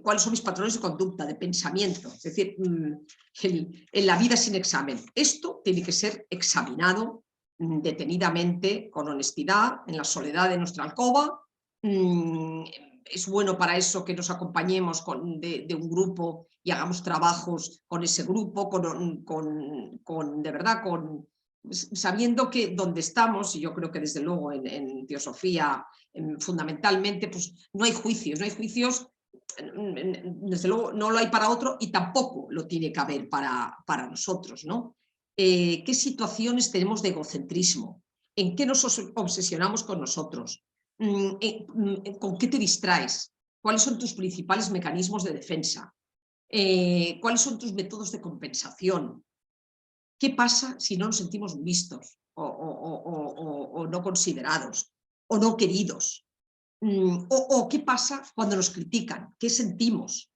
¿Cuáles son mis patrones de conducta, de pensamiento? Es decir, en la vida sin examen. Esto tiene que ser examinado detenidamente, con honestidad, en la soledad de nuestra alcoba. Es bueno para eso que nos acompañemos de un grupo y hagamos trabajos con ese grupo, de verdad, sabiendo que donde estamos, y yo creo que desde luego en teosofía, fundamentalmente, pues no hay juicios, desde luego no lo hay para otro y tampoco lo tiene que haber para nosotros, ¿no? ¿Qué situaciones tenemos de egocentrismo? ¿En qué nos obsesionamos con nosotros? ¿Con qué te distraes? ¿Cuáles son tus principales mecanismos de defensa? ¿Cuáles son tus métodos de compensación? ¿Qué pasa si no nos sentimos vistos o no considerados o no queridos? ¿O qué pasa cuando nos critican? ¿Qué sentimos?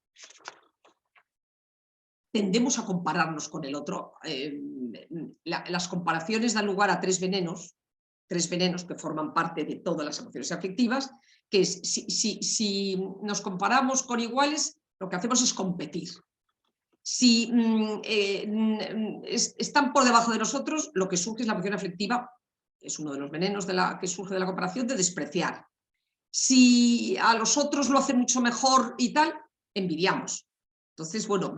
Tendemos a compararnos con el otro. Las comparaciones dan lugar a tres venenos que forman parte de todas las emociones afectivas, que es, si nos comparamos con iguales, lo que hacemos es competir. Si están por debajo de nosotros, lo que surge es la emoción aflictiva, es uno de los venenos que surge de la comparación, de despreciar. Si a los otros lo hacen mucho mejor y tal, envidiamos. Entonces, bueno,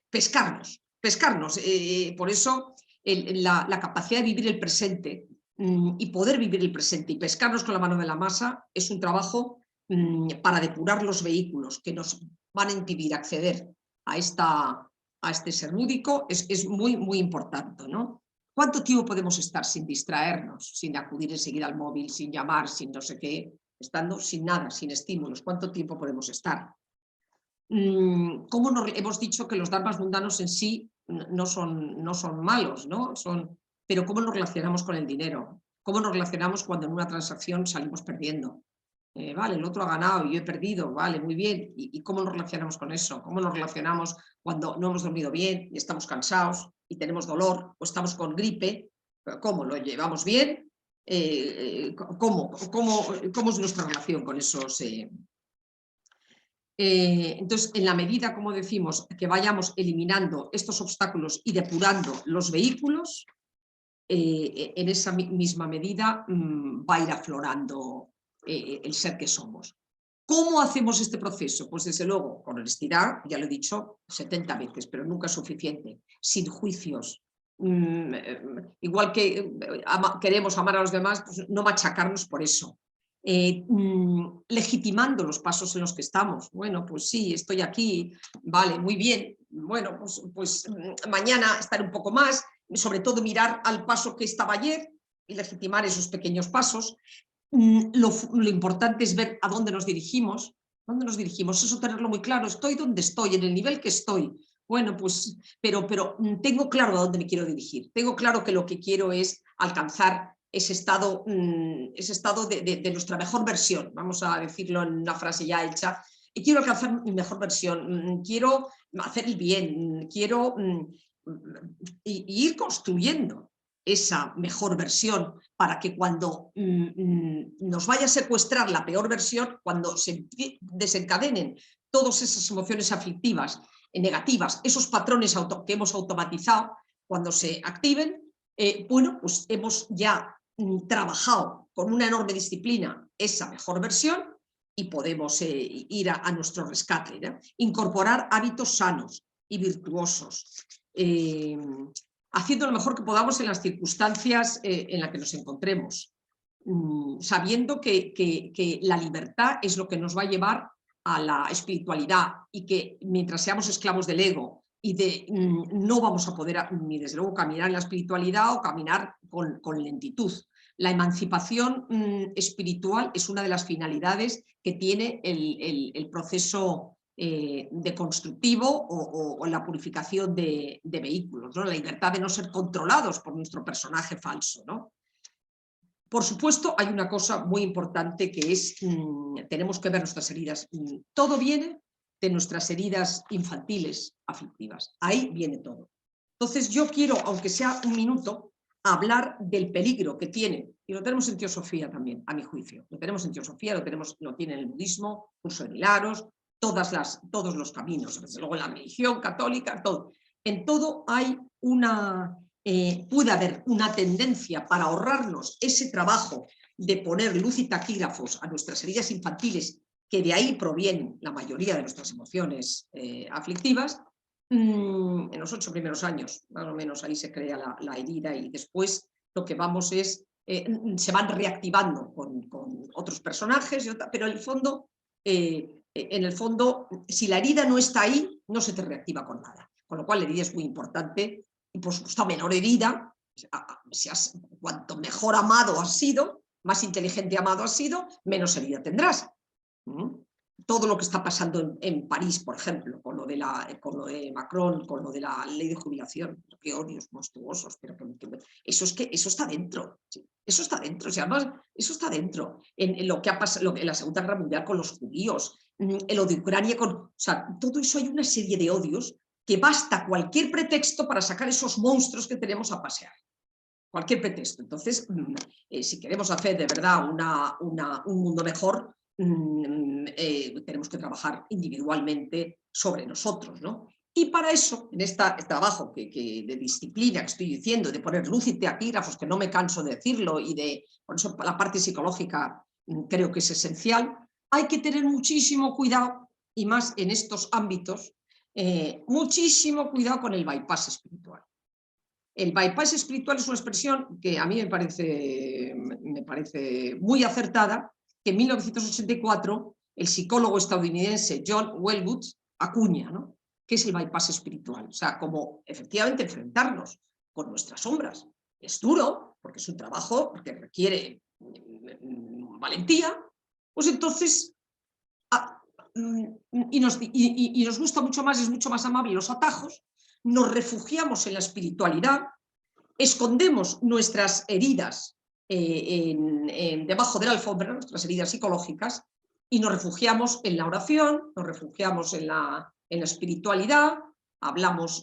pescarnos. Por eso la capacidad de vivir el presente y poder vivir el presente y pescarnos con la mano de la masa es un trabajo para depurar los vehículos que nos van a impedir acceder a este ser lúdico. Es muy, muy importante, ¿no? ¿Cuánto tiempo podemos estar sin distraernos, sin acudir enseguida al móvil, sin llamar, sin no sé qué, estando sin nada, sin estímulos? ¿Cuánto tiempo podemos estar? Hemos dicho que los dharmas mundanos en sí no son malos, ¿no? Pero ¿cómo nos relacionamos con el dinero? ¿Cómo nos relacionamos cuando en una transacción salimos perdiendo? Vale, el otro ha ganado y yo he perdido, vale, muy bien. ¿Y cómo nos relacionamos con eso? ¿Cómo nos relacionamos cuando no hemos dormido bien y estamos cansados y tenemos dolor o estamos con gripe? ¿Cómo lo llevamos bien? ¿Cómo es nuestra relación con esos? Entonces, en la medida, como decimos, que vayamos eliminando estos obstáculos y depurando los vehículos, en esa misma medida va a ir aflorando el ser que somos. ¿Cómo hacemos este proceso? Pues desde luego, con honestidad, ya lo he dicho 70 veces, pero nunca es suficiente, sin juicios. Igual que queremos amar a los demás, pues no machacarnos por eso. Legitimando los pasos en los que estamos. Bueno, pues sí, estoy aquí, vale, muy bien. Bueno, pues mañana estaré un poco más, sobre todo mirar al paso que estaba ayer y legitimar esos pequeños pasos. lo importante es ver a dónde nos dirigimos. ¿Dónde nos dirigimos? Eso tenerlo muy claro. Estoy donde estoy, en el nivel que estoy. Bueno, pues, pero tengo claro a dónde me quiero dirigir. Tengo claro que lo que quiero es alcanzar ese estado de nuestra mejor versión. Vamos a decirlo en una frase ya hecha. Y quiero alcanzar mi mejor versión. Quiero hacer el bien. Quiero ir construyendo esa mejor versión para que cuando nos vaya a secuestrar la peor versión, cuando se desencadenen todas esas emociones aflictivas, negativas, esos patrones que hemos automatizado, cuando se activen, bueno, pues hemos ya trabajado con una enorme disciplina esa mejor versión y podemos ir a nuestro rescate, ¿no? Incorporar hábitos sanos y virtuosos, haciendo lo mejor que podamos en las circunstancias en las que nos encontremos, sabiendo que la libertad es lo que nos va a llevar a la espiritualidad y que mientras seamos esclavos del ego y no vamos a poder ni desde luego caminar en la espiritualidad o caminar con lentitud. La emancipación espiritual es una de las finalidades que tiene el proceso de constructivo o la purificación de vehículos, ¿no? La libertad de no ser controlados por nuestro personaje falso, ¿no? Por supuesto, hay una cosa muy importante que es, tenemos que ver nuestras heridas. Todo viene de nuestras heridas infantiles aflictivas. Ahí viene todo. Entonces yo quiero, aunque sea un minuto, hablar del peligro que tiene, y lo tenemos en teosofía también, a mi juicio. Lo tenemos en teosofía, lo tiene en el budismo, curso de milagros, todos los caminos, desde luego en la religión católica, todo. En todo hay puede haber una tendencia para ahorrarnos ese trabajo de poner luz y taquígrafos a nuestras heridas infantiles, que de ahí provienen la mayoría de nuestras emociones aflictivas. En los 8 primeros años, más o menos, ahí se crea la herida y después lo que vamos es, se van reactivando con otros personajes, pero en el fondo, si la herida no está ahí, no se te reactiva con nada. Con lo cual la herida es muy importante y por supuesto a menor herida, cuanto mejor amado has sido, más inteligente amado has sido, menos herida tendrás. Todo lo que está pasando en París, por ejemplo, con lo de Macron, con lo de la ley de jubilación, qué odios monstruosos, pero eso está dentro, ¿sí? Eso está dentro, o sea, además, eso está dentro, en lo que ha pasado en la Segunda Guerra Mundial con los judíos, en lo de Ucrania, o sea, todo eso hay una serie de odios que basta cualquier pretexto para sacar esos monstruos que tenemos a pasear. Cualquier pretexto. Entonces, si queremos hacer de verdad un mundo mejor, tenemos que trabajar individualmente sobre nosotros, ¿no? Y para eso, en este trabajo de disciplina que estoy diciendo, de poner luz y taquígrafos, que no me canso de decirlo, por eso la parte psicológica creo que es esencial, hay que tener muchísimo cuidado, y más en estos ámbitos, muchísimo cuidado con el bypass espiritual. El bypass espiritual es una expresión que a mí me parece muy acertada, que en 1984 el psicólogo estadounidense John Welwood acuña, ¿no? ¿Qué es el bypass espiritual? O sea, como efectivamente enfrentarnos con nuestras sombras. Es duro, porque es un trabajo que requiere valentía, pues entonces, y nos gusta mucho más, es mucho más amable los atajos, nos refugiamos en la espiritualidad, escondemos nuestras heridas debajo de la alfombra, nuestras heridas psicológicas, y nos refugiamos en la oración, nos refugiamos en la espiritualidad, hablamos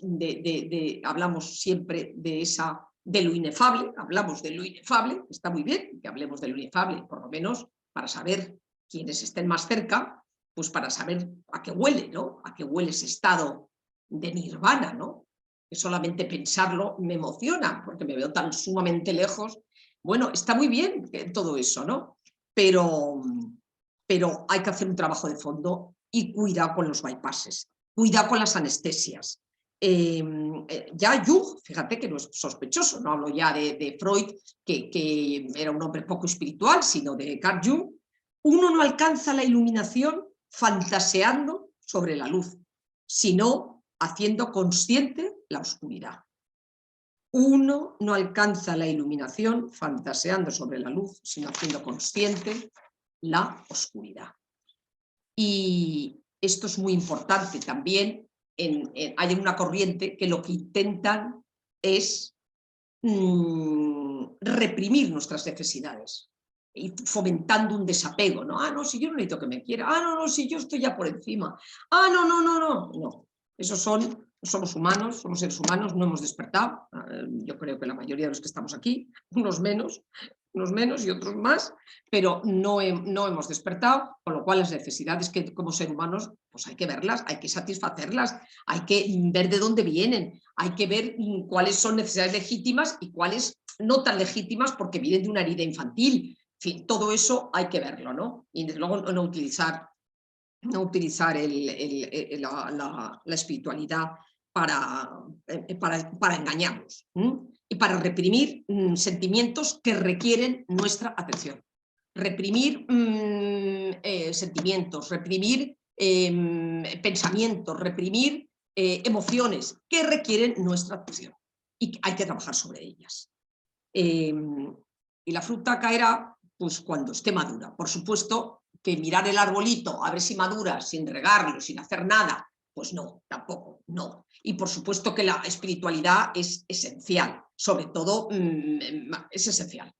siempre de lo inefable, hablamos de lo inefable, está muy bien que hablemos de lo inefable, por lo menos para saber quienes estén más cerca, pues para saber a qué huele, ¿no? A qué huele ese estado de nirvana, ¿no? Que solamente pensarlo me emociona, porque me veo tan sumamente lejos. Bueno, está muy bien todo eso, ¿no? Pero hay que hacer un trabajo de fondo y cuidado con los bypasses, cuidado con las anestesias. Ya Jung, fíjate que no es sospechoso, no hablo ya de Freud, que era un hombre poco espiritual, sino de Carl Jung. Uno no alcanza la iluminación fantaseando sobre la luz, sino haciendo consciente la oscuridad. uno no alcanza la iluminación fantaseando sobre la luz, sino haciendo consciente la oscuridad. Y esto es muy importante también. Hay una corriente que lo que intentan es reprimir nuestras necesidades y fomentando un desapego, ¿no? Ah, no, si yo no necesito que me quiera, ah, no, no, si yo estoy ya por encima, ah, no, no, no, no, no. Esos somos humanos, somos seres humanos, no hemos despertado. Yo creo que la mayoría de los que estamos aquí, unos menos y otros más, pero no hemos despertado, con lo cual las necesidades que como seres humanos pues hay que verlas, hay que satisfacerlas, hay que ver de dónde vienen, hay que ver cuáles son necesidades legítimas y cuáles no tan legítimas porque vienen de una herida infantil. En fin, todo eso hay que verlo, ¿no? Y desde luego no utilizar la espiritualidad para engañarnos y para reprimir sentimientos que requieren nuestra atención. Reprimir sentimientos, reprimir pensamientos, reprimir emociones que requieren nuestra atención y hay que trabajar sobre ellas. Y la fruta caerá pues cuando esté madura. Por supuesto que mirar el arbolito a ver si madura sin regarlo, sin hacer nada, pues no, tampoco, no. Y por supuesto que la espiritualidad es esencial, sobre todo es esencial.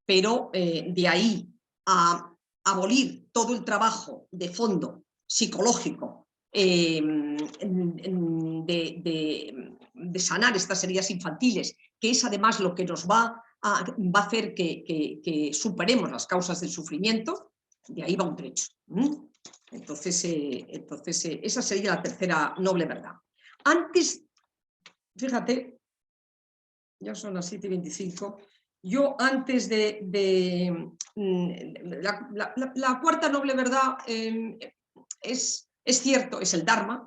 Pero de ahí a abolir todo el trabajo de fondo psicológico de sanar estas heridas infantiles, que es además lo que nos va a hacer que superemos las causas del sufrimiento, de ahí va un trecho. Entonces, esa sería la tercera noble verdad. Antes, fíjate, ya son las 7:25, yo antes la cuarta noble verdad es cierto, es el Dharma,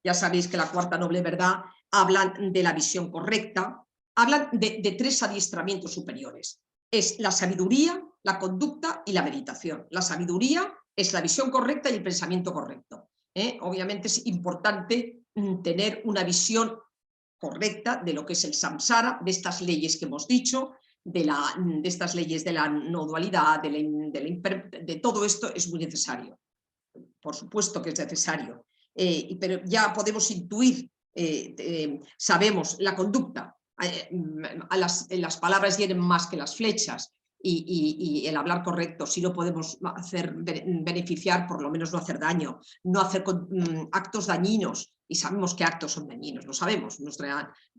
ya sabéis que la cuarta noble verdad hablan de la visión correcta, hablan de tres adiestramientos superiores. Es la sabiduría, la conducta y la meditación. La sabiduría es la visión correcta y el pensamiento correcto. Obviamente es importante tener una visión correcta de lo que es el samsara, de estas leyes que hemos dicho, de estas leyes de la no dualidad, de todo esto es muy necesario. Por supuesto que es necesario, pero ya podemos intuir, sabemos la conducta, las palabras hieren más que las flechas y el hablar correcto, si no podemos beneficiar, por lo menos no hacer daño, no hacer actos dañinos, y sabemos qué actos son dañinos, lo sabemos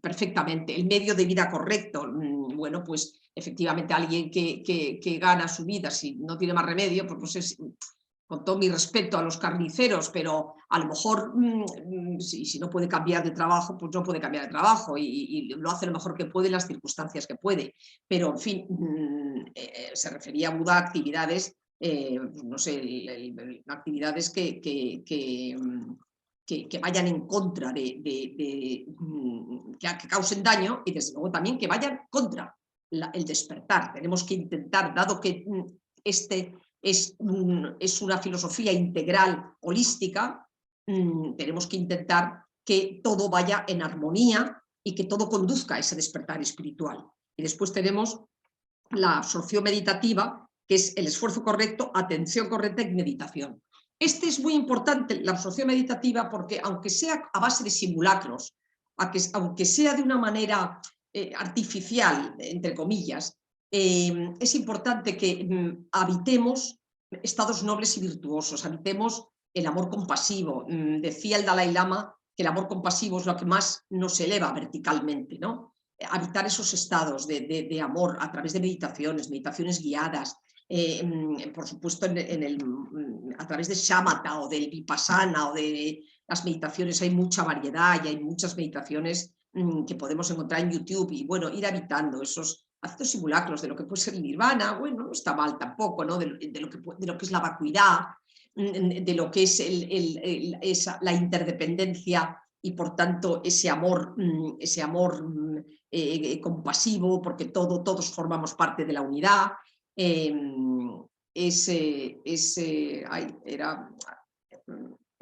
perfectamente. El medio de vida correcto, bueno, pues efectivamente alguien que gana su vida, si no tiene más remedio, pues no sé si, con todo mi respeto a los carniceros, pero a lo mejor si no puede cambiar de trabajo, pues no puede cambiar de trabajo y lo hace lo mejor que puede en las circunstancias que puede. Pero, en fin, se refería a Buda a actividades, no sé, actividades que vayan en contra que causen daño y desde luego también que vayan contra el despertar. Tenemos que intentar, dado que es una filosofía integral, holística, tenemos que intentar que todo vaya en armonía y que todo conduzca a ese despertar espiritual. Y después tenemos la absorción meditativa, que es el esfuerzo correcto, atención correcta y meditación. Este es muy importante, la absorción meditativa, porque aunque sea a base de simulacros, aunque sea de una manera artificial, entre comillas, es importante que habitemos estados nobles y virtuosos, habitemos el amor compasivo. Decía el Dalai Lama que el amor compasivo es lo que más nos eleva verticalmente, ¿no? Habitar esos estados de amor a través de meditaciones guiadas, por supuesto a través de shamatha o del vipassana o de las meditaciones. Hay mucha variedad y hay muchas meditaciones que podemos encontrar en YouTube y bueno, ir habitando esos actos simulacros de lo que puede ser el nirvana. Bueno, no está mal tampoco, ¿no? de lo que es la vacuidad, de lo que es la interdependencia y por tanto ese amor compasivo, porque todos formamos parte de la unidad.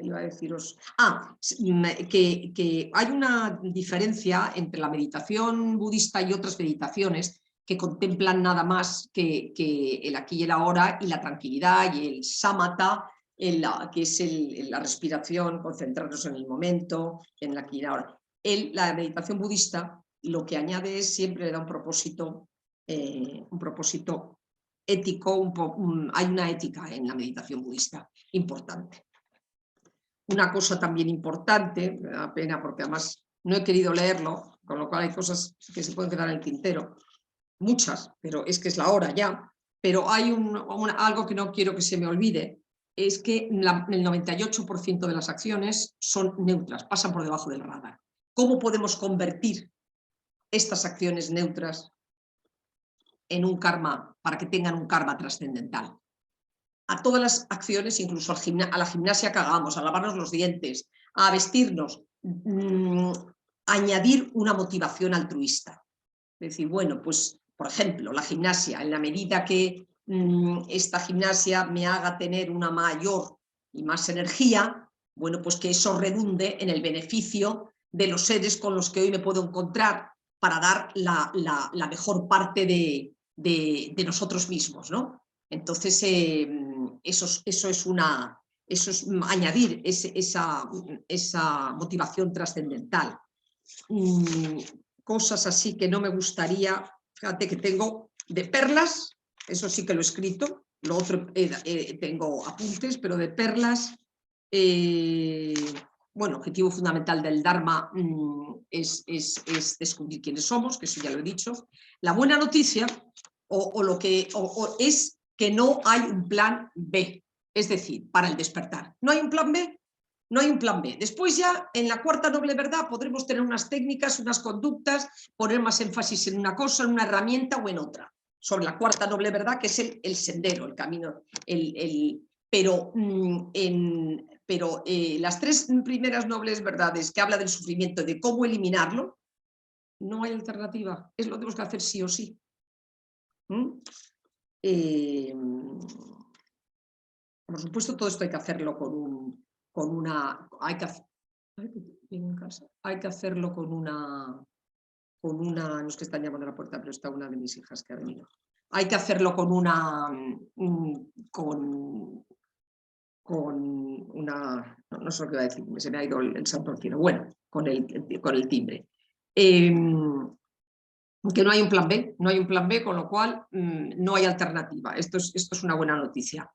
iba a deciros? Que hay una diferencia entre la meditación budista y otras meditaciones que contemplan nada más que el aquí y el ahora y la tranquilidad y el samatha, que es la respiración, concentrarnos en el momento, en el aquí y el ahora. La meditación budista lo que añade es siempre le da un propósito ético, hay una ética en la meditación budista importante. Una cosa también importante, me da pena porque además no he querido leerlo, con lo cual hay cosas que se pueden quedar en el tintero, muchas, pero es que es la hora ya, pero hay algo que no quiero que se me olvide, es que el 98% de las acciones son neutras, pasan por debajo del radar. ¿Cómo podemos convertir estas acciones neutras en un karma, para que tengan un karma trascendental? A todas las acciones, incluso a la gimnasia que hagamos, a lavarnos los dientes, a vestirnos, añadir una motivación altruista. Es decir, bueno, pues, por ejemplo, la gimnasia, en la medida que esta gimnasia me haga tener una mayor y más energía, bueno, pues que eso redunde en el beneficio de los seres con los que hoy me puedo encontrar para dar la mejor parte de nosotros mismos, ¿no? Entonces, eso es añadir esa motivación trascendental. Cosas así que no me gustaría, fíjate que tengo de perlas, eso sí que lo he escrito, lo otro tengo apuntes, pero de perlas, bueno, objetivo fundamental del Dharma es descubrir quiénes somos, que eso ya lo he dicho. La buena noticia es que no hay un plan B, es decir, para el despertar. No hay un plan B. No hay un plan B. Después ya, en la cuarta noble verdad, podremos tener unas técnicas, unas conductas, poner más énfasis en una cosa, en una herramienta o en otra. Sobre la cuarta noble verdad, que es el sendero, el camino. Pero las tres primeras nobles verdades que habla del sufrimiento, de cómo eliminarlo, no hay alternativa. Es lo que tenemos que hacer sí o sí. Por supuesto, todo esto hay que hacerlo hay que hacerlo con una, no es que están llamando a la puerta, pero está una de mis hijas que ha venido. Hay que hacerlo con una, no sé lo que iba a decir, se me ha ido el santo al cielo, bueno, con el timbre. Que no hay un plan B, con lo cual no hay alternativa. Esto es una buena noticia.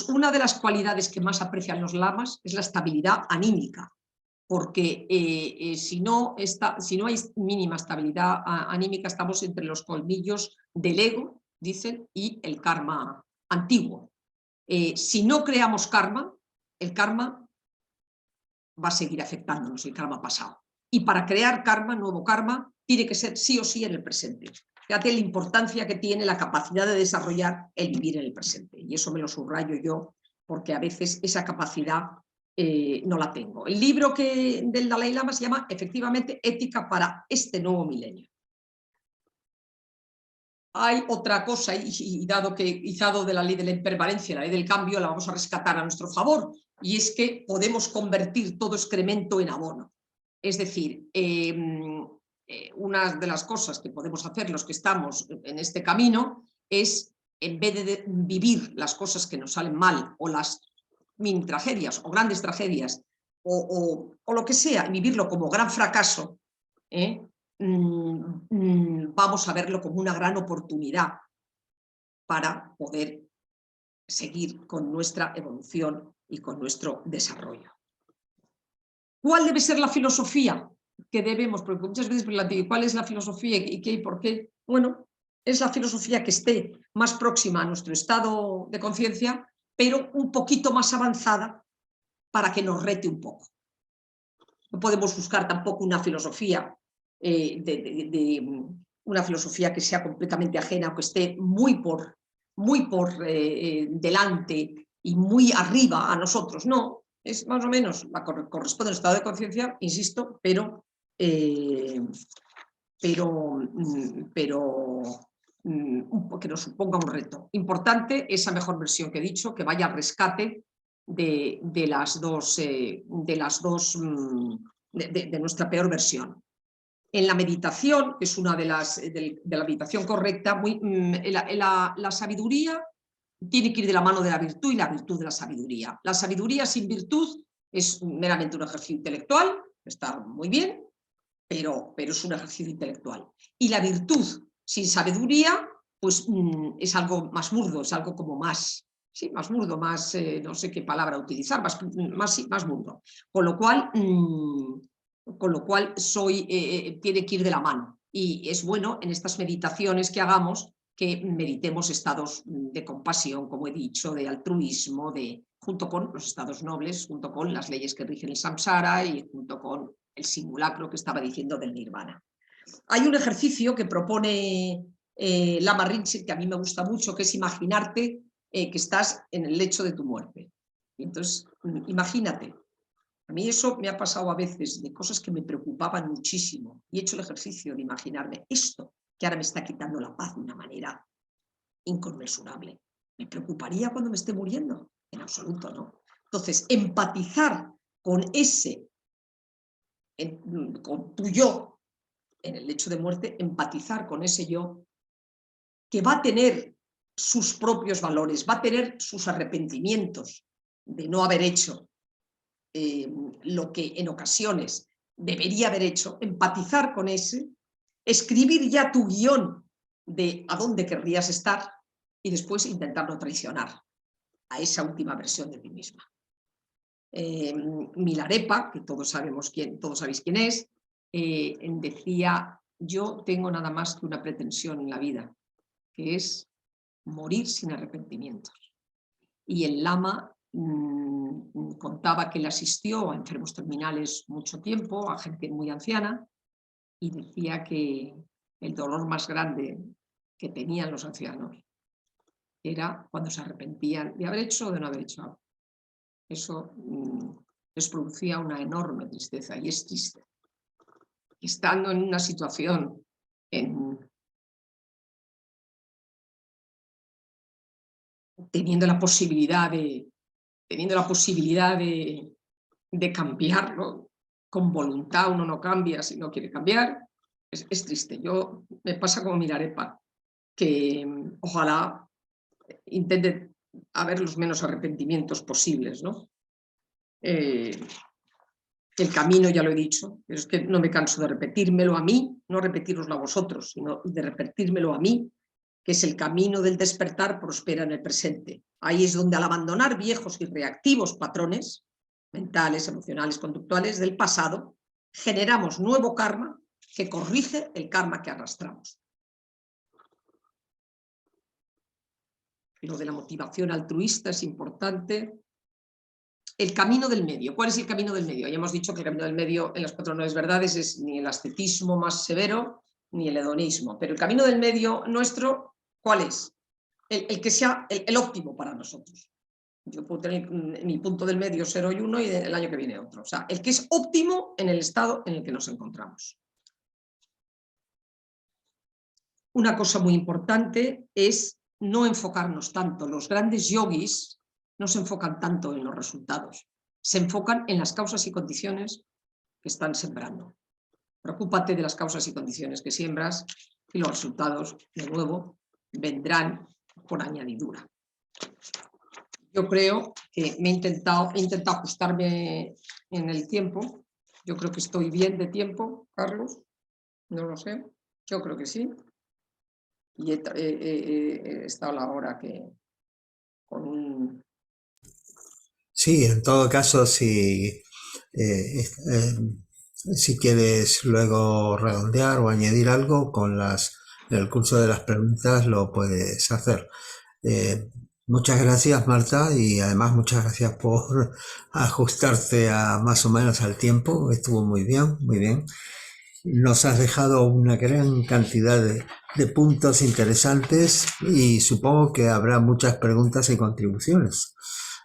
Una de las cualidades que más aprecian los lamas es la estabilidad anímica, porque si no hay mínima estabilidad anímica, estamos entre los colmillos del ego, dicen, y el karma antiguo. Si no creamos karma, el karma va a seguir afectándonos, el karma pasado. Y para crear karma, nuevo karma, tiene que ser sí o sí en el presente. Fíjate la importancia que tiene la capacidad de desarrollar el vivir en el presente. Y eso me lo subrayo yo, porque a veces esa capacidad no la tengo. El libro del Dalai Lama se llama, efectivamente, Ética para este nuevo milenio. Hay otra cosa, y dado de la ley de la impermanencia, la ley del cambio, la vamos a rescatar a nuestro favor, y es que podemos convertir todo excremento en abono. Es decir, una de las cosas que podemos hacer los que estamos en este camino es, en vez de vivir las cosas que nos salen mal, o las mini tragedias, o grandes tragedias, o lo que sea, vivirlo como gran fracaso, vamos a verlo como una gran oportunidad para poder seguir con nuestra evolución y con nuestro desarrollo. ¿Cuál debe ser la filosofía que debemos? Porque muchas veces planteo, ¿cuál es la filosofía y qué y por qué? Bueno, es la filosofía que esté más próxima a nuestro estado de conciencia, pero un poquito más avanzada para que nos rete un poco. No podemos buscar tampoco una filosofía una filosofía que sea completamente ajena o que esté muy por delante y muy arriba a nosotros. No, es más o menos, corresponde al estado de conciencia, insisto, pero que nos suponga un reto. Importante esa mejor versión que he dicho, que vaya al rescate de nuestra peor versión. En la meditación, que es una de la meditación correcta, la sabiduría tiene que ir de la mano de la virtud y la virtud de la sabiduría. La sabiduría sin virtud es meramente un ejercicio intelectual, está muy bien, pero es un ejercicio intelectual. Y la virtud sin sabiduría, pues es algo más burdo, es algo como más, sí, más burdo, más, no sé qué palabra utilizar, más burdo. Con lo cual tiene que ir de la mano. Y es bueno en estas meditaciones que hagamos que meditemos estados de compasión, como he dicho, de altruismo, junto con los estados nobles, junto con las leyes que rigen el samsara y junto con el simulacro que estaba diciendo del nirvana. Hay un ejercicio que propone Lama Rinpoche, que a mí me gusta mucho, que es imaginarte que estás en el lecho de tu muerte. Y entonces, imagínate. A mí eso me ha pasado a veces de cosas que me preocupaban muchísimo y he hecho el ejercicio de imaginarme esto que ahora me está quitando la paz de una manera inconmensurable. ¿Me preocuparía cuando me esté muriendo? En absoluto, ¿no? Entonces, empatizar con con tu yo en el lecho de muerte, empatizar con ese yo que va a tener sus propios valores, va a tener sus arrepentimientos de no haber hecho lo que en ocasiones debería haber hecho, empatizar con ese, escribir ya tu guión de a dónde querrías estar y después intentar no traicionar a esa última versión de ti misma. Milarepa, que todos sabéis quién es, decía: yo tengo nada más que una pretensión en la vida, que es morir sin arrepentimientos. Y el lama contaba que él asistió a enfermos terminales mucho tiempo, a gente muy anciana, y decía que el dolor más grande que tenían los ancianos era cuando se arrepentían de haber hecho o de no haber hecho algo. Eso les producía una enorme tristeza, y es triste. Estando en una situación teniendo la posibilidad de cambiarlo, con voluntad uno no cambia si no quiere cambiar, es triste. Me pasa como Milarepa, que ojalá intente haber los menos arrepentimientos posibles, ¿no? El camino ya lo he dicho, pero es que no me canso de repetírmelo a mí, no repetíroslo a vosotros, sino de repetírmelo a mí, que es el camino del despertar prospera en el presente. Ahí es donde, al abandonar viejos y reactivos patrones mentales, emocionales, conductuales del pasado, generamos nuevo karma que corrige el karma que arrastramos. Lo de la motivación altruista es importante. El camino del medio. ¿Cuál es el camino del medio? Ya hemos dicho que el camino del medio en las 4 nuevas verdades es ni el ascetismo más severo ni el hedonismo, pero el camino del medio nuestro, ¿cuál es? El que sea el óptimo para nosotros. Yo puedo tener mi punto del medio 0 y 1 y el año que viene otro. O sea, el que es óptimo en el estado en el que nos encontramos. Una cosa muy importante es no enfocarnos tanto. Los grandes yogis no se enfocan tanto en los resultados, se enfocan en las causas y condiciones que están sembrando. Preocúpate de las causas y condiciones que siembras y los resultados, de nuevo, vendrán por añadidura. Yo creo que he intentado ajustarme en el tiempo. Yo creo que estoy bien de tiempo, Carlos. No lo sé. Yo creo que sí. Y he estado a la hora que con un... Sí, en todo caso, si quieres luego redondear o añadir algo en el curso de las preguntas lo puedes hacer. Muchas gracias, Marta, y además muchas gracias por ajustarte más o menos al tiempo. Estuvo muy bien, muy bien. Nos has dejado una gran cantidad de puntos interesantes y supongo que habrá muchas preguntas y contribuciones.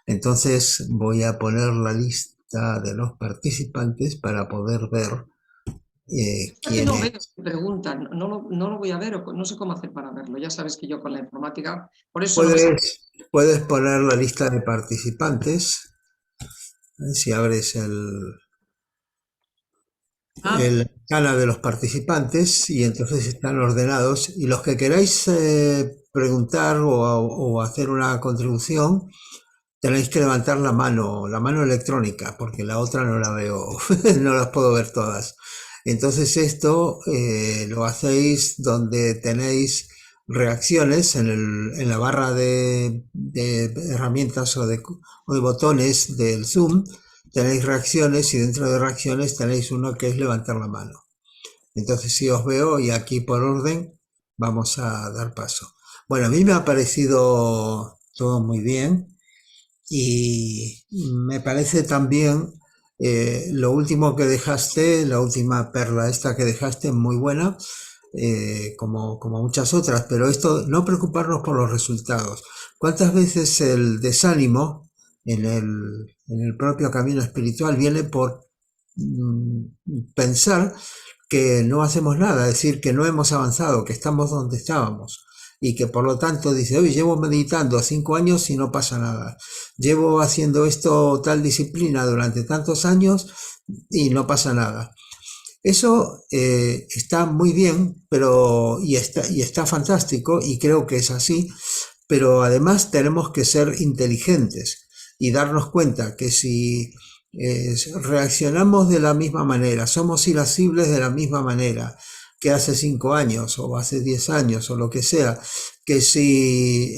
Entonces voy a poner la lista de los participantes para poder ver quién no es. veo si preguntan, no lo voy a ver, o no sé cómo hacer para verlo. Ya sabes que yo con la informática, por eso no me... Puedes poner la lista de participantes Si abres Ah, el canal de los participantes y entonces están ordenados y los que queráis preguntar o hacer una contribución tenéis que levantar la mano electrónica, porque la otra no la veo, no las puedo ver todas. Entonces esto lo hacéis donde tenéis reacciones en la barra de herramientas o de botones del Zoom, tenéis reacciones y dentro de reacciones tenéis uno que es levantar la mano. Entonces si os veo y aquí por orden vamos a dar paso. Bueno, a mí me ha parecido todo muy bien. Y me parece también lo último que dejaste, la última perla esta que dejaste, muy buena, como muchas otras, pero esto, no preocuparnos por los resultados. ¿Cuántas veces el desánimo en el propio camino espiritual viene por pensar que no hacemos nada, es decir, que no hemos avanzado, que estamos donde estábamos y que por lo tanto dice, oye, llevo meditando 5 años y no pasa nada, llevo haciendo esto tal disciplina durante tantos años y no pasa nada. Eso está muy bien, pero y está fantástico y creo que es así, pero además tenemos que ser inteligentes y darnos cuenta que si reaccionamos de la misma manera, somos irascibles de la misma manera que hace 5 años o hace 10 años o lo que sea, que si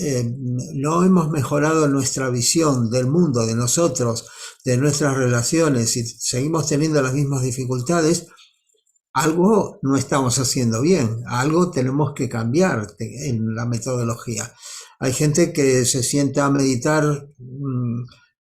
no hemos mejorado nuestra visión del mundo, de nosotros, de nuestras relaciones y seguimos teniendo las mismas dificultades, algo no estamos haciendo bien, algo tenemos que cambiar en la metodología. Hay gente que se sienta a meditar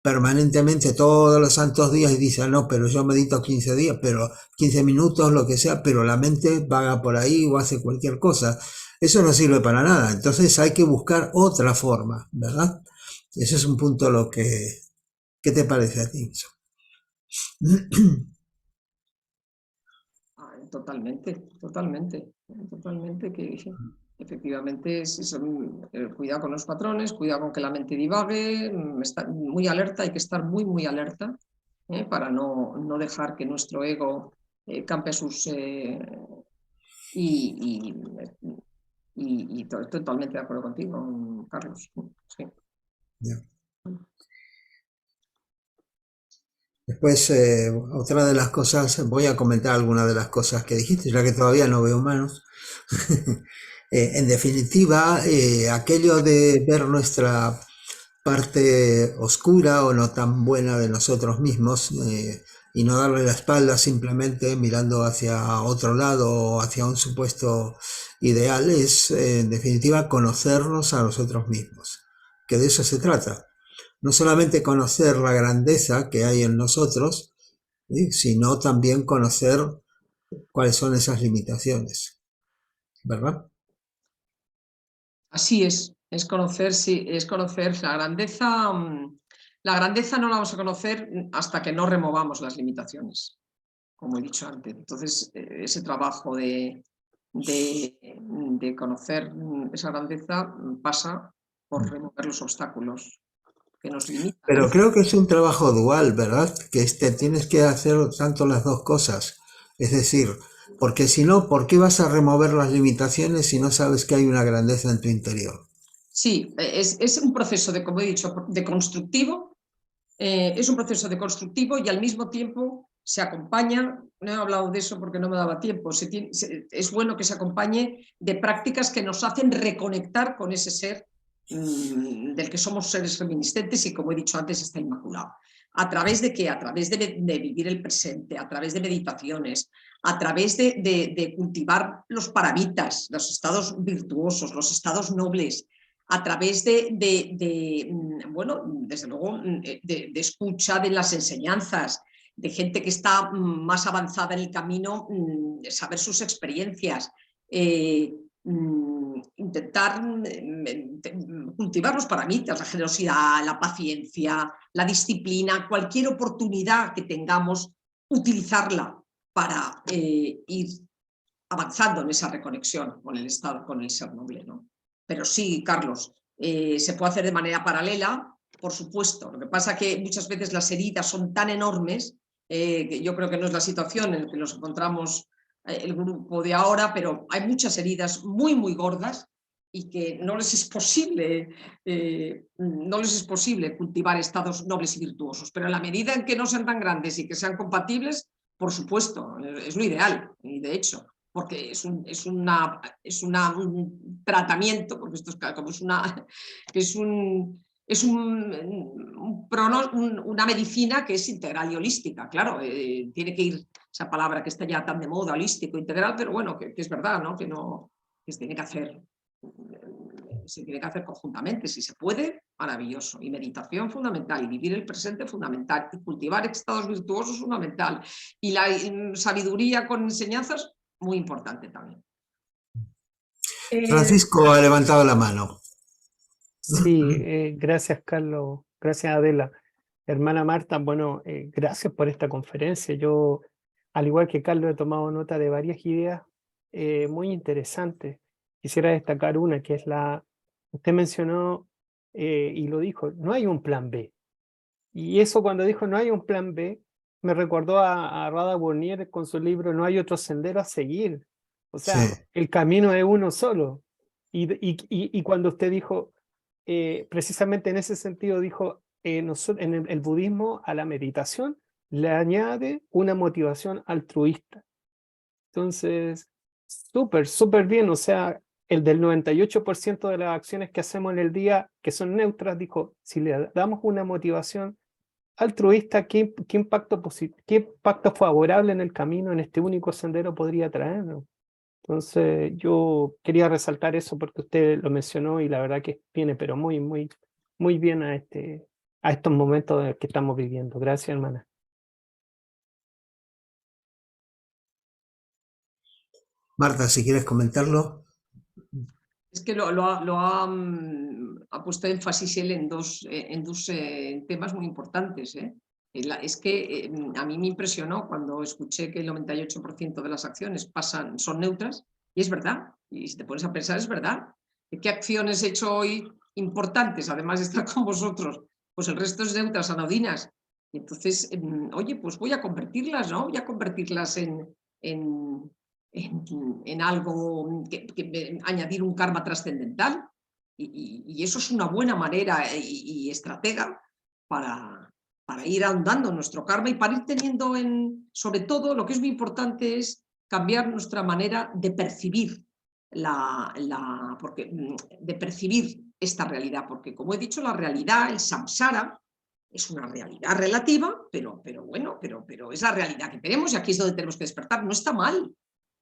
permanentemente todos los santos días y dice, no, pero yo medito 15 días, pero 15 minutos, lo que sea, pero la mente vaga por ahí o hace cualquier cosa. Eso no sirve para nada. Entonces hay que buscar otra forma, ¿verdad? Ese es un punto lo que... ¿Qué te parece a ti? totalmente, totalmente, totalmente que efectivamente es eso, cuidado con los patrones, cuidado con que la mente divague, estar muy alerta, hay que estar muy, muy alerta para no dejar que nuestro ego campe sus... y, y totalmente de acuerdo contigo, Carlos. Sí. Yeah. Después, otra de las cosas, voy a comentar algunas de las cosas que dijiste, ya que todavía no veo manos. En definitiva, aquello de ver nuestra parte oscura o no tan buena de nosotros mismos y no darle la espalda simplemente mirando hacia otro lado o hacia un supuesto ideal es, en definitiva, conocernos a nosotros mismos, que de eso se trata. No solamente conocer la grandeza que hay en nosotros, ¿sí?, sino también conocer cuáles son esas limitaciones, ¿verdad? Así es conocer, sí, es conocer la grandeza. La grandeza no la vamos a conocer hasta que no removamos las limitaciones, como he dicho antes. Entonces, ese trabajo de conocer esa grandeza pasa por remover los obstáculos que nos limitan, Pero ¿no? creo que es un trabajo dual, ¿verdad? Que tienes que hacer tanto las dos cosas. Es decir, porque si no, ¿por qué vas a remover las limitaciones si no sabes que hay una grandeza en tu interior? Sí, es un proceso de, como he dicho, de constructivo. Es un proceso de constructivo y al mismo tiempo se acompaña, no he hablado de eso porque no me daba tiempo, es bueno que se acompañe de prácticas que nos hacen reconectar con ese ser del que somos seres reminiscentes y, como he dicho antes, está inmaculado. ¿A través de qué? A través de vivir el presente, a través de meditaciones, a través de cultivar los paramitas, los estados virtuosos, los estados nobles, a través bueno, desde luego, de escucha de las enseñanzas, de gente que está más avanzada en el camino, saber sus experiencias, intentar cultivar los paramitas, la generosidad, la paciencia, la disciplina, cualquier oportunidad que tengamos, utilizarla para ir avanzando en esa reconexión con el estado, con el ser noble, ¿no? Pero sí, Carlos, se puede hacer de manera paralela por supuesto. Lo que pasa es que muchas veces las heridas son tan enormes, que yo creo que no es la situación en la que nos encontramos el grupo de ahora, pero hay muchas heridas muy, muy gordas y que no les es posible, cultivar estados nobles y virtuosos. Pero en la medida en que no sean tan grandes y que sean compatibles, por supuesto, es lo ideal, y de hecho, porque es un tratamiento, porque esto es como una medicina que es integral y holística, claro, tiene que ir esa palabra que está ya tan de moda, holístico, integral, pero bueno, que es verdad, ¿no? Que se tiene que hacer conjuntamente, si se puede, maravilloso, y meditación fundamental, y vivir el presente fundamental, y cultivar estados virtuosos fundamental, y la sabiduría con enseñanzas, muy importante también. Francisco ha levantado la mano. Sí, gracias Carlos, gracias Adela. Hermana Marta, bueno, gracias por esta conferencia. Yo, al igual que Carlos, he tomado nota de varias ideas muy interesantes. Quisiera destacar una, que es usted mencionó y lo dijo, no hay un plan B. Y eso cuando dijo no hay un plan B, me recordó a Rada Burnier con su libro No hay otro sendero a seguir. O sea, Sí, el camino es uno solo. Y cuando usted dijo, precisamente en ese sentido, dijo, en el budismo a la meditación le añade una motivación altruista. Entonces, súper, súper bien. O sea, el del 98% de las acciones que hacemos en el día que son neutras, dijo, si le damos una motivación altruista, ¿qué impacto favorable en el camino, en este único sendero podría traernos? Entonces, yo quería resaltar eso porque usted lo mencionó y la verdad que viene, pero muy, muy, muy bien a estos momentos que estamos viviendo. Gracias, hermana. Marta, si quieres comentarlo. Es que ha puesto énfasis él en dos temas muy importantes. Es que a mí me impresionó cuando escuché que el 98% de las acciones son neutras, y es verdad, y si te pones a pensar es verdad. ¿Qué acciones he hecho hoy importantes, además de estar con vosotros? Pues el resto es neutras, anodinas. Y entonces, oye, pues voy a convertirlas, ¿no? Voy a convertirlas en algo añadir un karma trascendental, y eso es una buena manera y estratega para ir ahondando en nuestro karma y para ir teniendo sobre todo, lo que es muy importante es cambiar nuestra manera de percibir de percibir esta realidad, porque como he dicho, la realidad, el samsara, es una realidad relativa, pero es la realidad que tenemos, y aquí es donde tenemos que despertar. No está mal,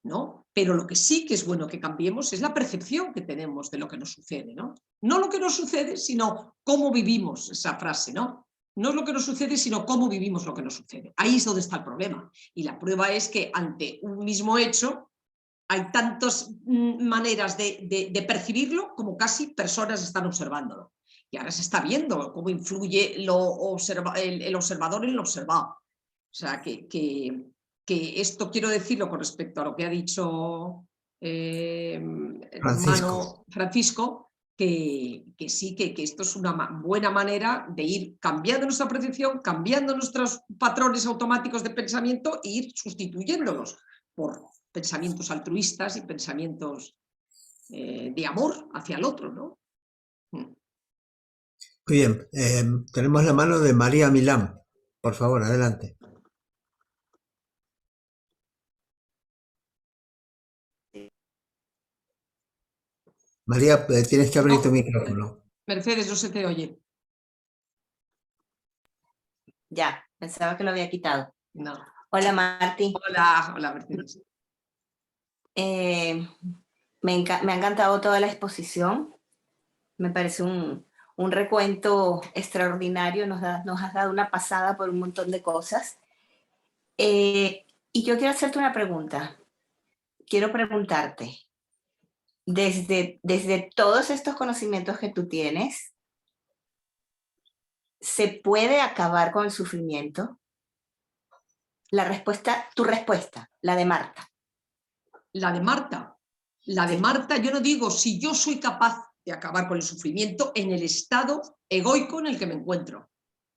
¿no? Pero lo que sí que es bueno que cambiemos es la percepción que tenemos de lo que nos sucede, ¿no? No lo que nos sucede, sino cómo vivimos esa frase, ¿no? No es lo que nos sucede, sino cómo vivimos lo que nos sucede. Ahí es donde está el problema. Y la prueba es que ante un mismo hecho hay tantas maneras de percibirlo como casi personas están observándolo. Y ahora se está viendo cómo influye el observador en lo observado. O sea, que esto quiero decirlo con respecto a lo que ha dicho el hermano Francisco, que sí, que esto es una buena manera de ir cambiando nuestra percepción, cambiando nuestros patrones automáticos de pensamiento e ir sustituyéndolos por pensamientos altruistas y pensamientos de amor hacia el otro, ¿no? Muy bien, tenemos la mano de María Milán. Por favor, adelante. María, tienes que abrir tu micrófono. Mercedes, no se te oye. Ya, pensaba que lo había quitado. No. Hola, Marti. Hola, Mercedes. Me ha encantado toda la exposición. Me parece un recuento extraordinario. Nos has dado una pasada por un montón de cosas. Y yo quiero hacerte una pregunta. Quiero preguntarte, desde todos estos conocimientos que tú tienes, ¿se puede acabar con el sufrimiento? Tu respuesta, la de Marta. La de Marta, yo no digo si yo soy capaz de acabar con el sufrimiento en el estado egoico en el que me encuentro.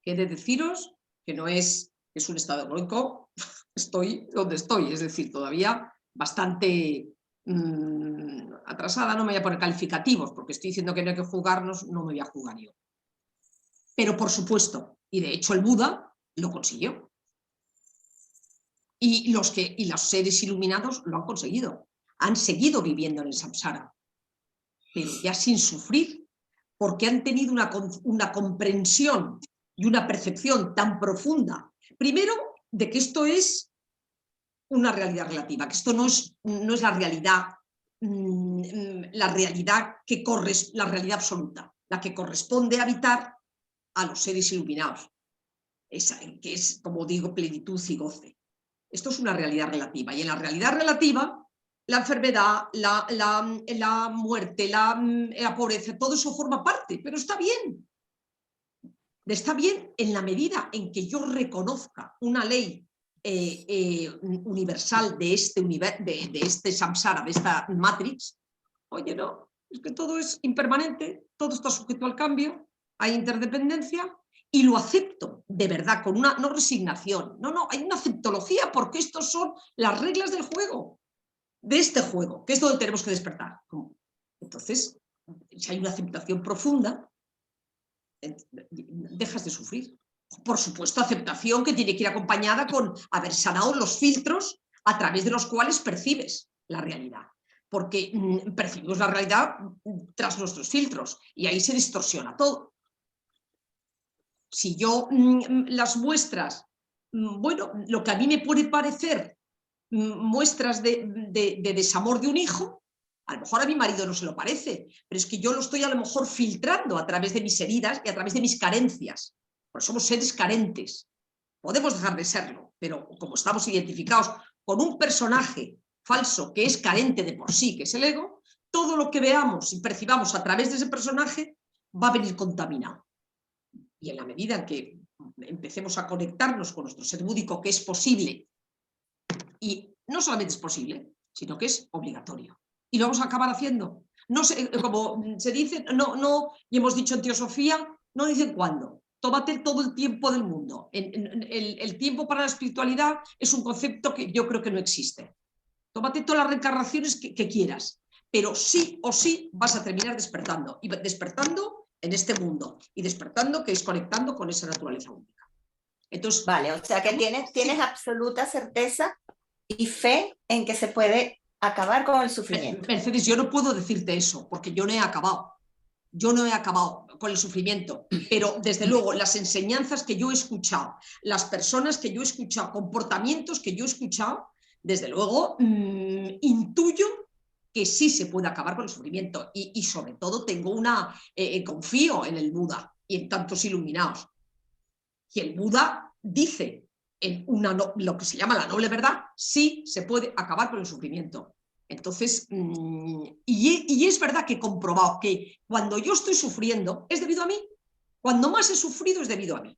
Que he de deciros que no es un estado egoico, estoy donde estoy, es decir, todavía bastante atrasada, no me voy a poner calificativos, porque estoy diciendo que no hay que juzgarnos, no me voy a juzgar yo. Pero por supuesto, y de hecho el Buda lo consiguió. Y los seres iluminados lo han conseguido, han seguido viviendo en el samsara, pero ya sin sufrir, porque han tenido una comprensión y una percepción tan profunda, primero, de que esto es una realidad relativa, que esto no es la realidad, la realidad absoluta, la que corresponde habitar a los seres iluminados, que es, como digo, plenitud y goce. Esto es una realidad relativa, y en la realidad relativa la enfermedad, la muerte, la pobreza, todo eso forma parte, pero está bien. Está bien en la medida en que yo reconozca una ley universal de este samsara, de esta matrix. Oye, no, es que todo es impermanente, todo está sujeto al cambio, hay interdependencia, y lo acepto de verdad, con una no resignación, no, hay una aceptología, porque estos son las reglas del juego, de este juego, que es donde tenemos que despertar. Entonces, si hay una aceptación profunda, dejas de sufrir. Por supuesto, aceptación que tiene que ir acompañada con haber sanado los filtros a través de los cuales percibes la realidad, porque percibimos la realidad tras nuestros filtros y ahí se distorsiona todo. Si yo las muestras, bueno, lo que a mí me puede parecer muestras de desamor de un hijo, a lo mejor a mi marido no se lo parece, pero es que yo lo estoy a lo mejor filtrando a través de mis heridas y a través de mis carencias, porque somos seres carentes. Podemos dejar de serlo, pero como estamos identificados con un personaje falso que es carente de por sí, que es el ego, todo lo que veamos y percibamos a través de ese personaje va a venir contaminado. Y en la medida en que empecemos a conectarnos con nuestro ser búdico, que es posible, y no solamente es posible, sino que es obligatorio. Y lo vamos a acabar haciendo. No sé, como se dice, y hemos dicho en Teosofía, no dicen cuándo. Tómate todo el tiempo del mundo. El tiempo para la espiritualidad es un concepto que yo creo que no existe. Tómate todas las reencarnaciones que quieras, pero sí o sí vas a terminar despertando. Y despertando en este mundo, y despertando, que es conectando con esa naturaleza única. Entonces, vale, o sea que tienes absoluta certeza y fe en que se puede acabar con el sufrimiento. Mercedes, yo no puedo decirte eso, porque yo no he acabado. Yo no he acabado con el sufrimiento, pero desde luego las enseñanzas que yo he escuchado, las personas que yo he escuchado, comportamientos que yo he escuchado, desde luego intuyo que sí se puede acabar con el sufrimiento, y sobre todo confío en el Buda y en tantos iluminados. Y el Buda dice en lo que se llama la noble verdad, sí se puede acabar con el sufrimiento. Entonces, y es verdad que he comprobado que cuando yo estoy sufriendo es debido a mí. Cuando más he sufrido es debido a mí.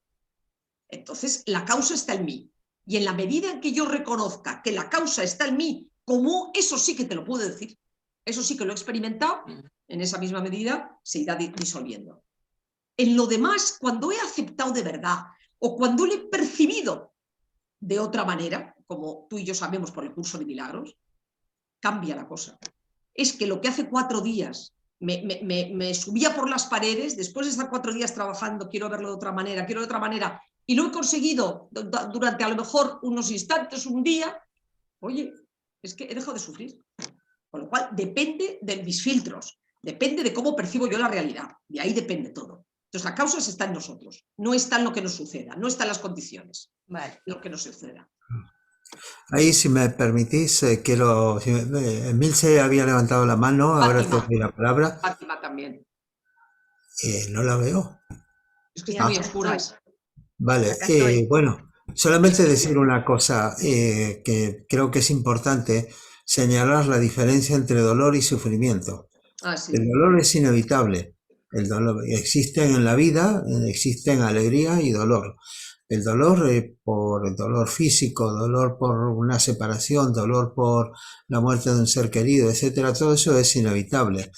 Entonces, la causa está en mí. Y en la medida en que yo reconozca que la causa está en mí, como eso sí que te lo puedo decir, eso sí que lo he experimentado, en esa misma medida se irá disolviendo. En lo demás, cuando he aceptado de verdad, o cuando lo he percibido de otra manera, como tú y yo sabemos por el curso de milagros, cambia la cosa. Es que lo que hace 4 días me subía por las paredes, después de estar 4 días trabajando, quiero verlo de otra manera, y lo he conseguido durante a lo mejor unos instantes, un día, oye, es que he dejado de sufrir. Con lo cual depende de mis filtros, depende de cómo percibo yo la realidad, de ahí depende todo. Entonces la causa está en nosotros, no está en lo que nos suceda, no está en las condiciones, vale. Lo que nos suceda. Ahí, si me permitís, Emilce había levantado la mano, ahora te doy la palabra. Fátima también. No la veo. Es que está muy oscura. Vale, bueno, solamente decir una cosa que creo que es importante, señalar la diferencia entre dolor y sufrimiento. Sí. El dolor es inevitable. El dolor existe en la vida, existen alegría y dolor. El dolor por dolor físico, dolor por una separación, dolor por la muerte de un ser querido, etcétera, todo eso es inevitable,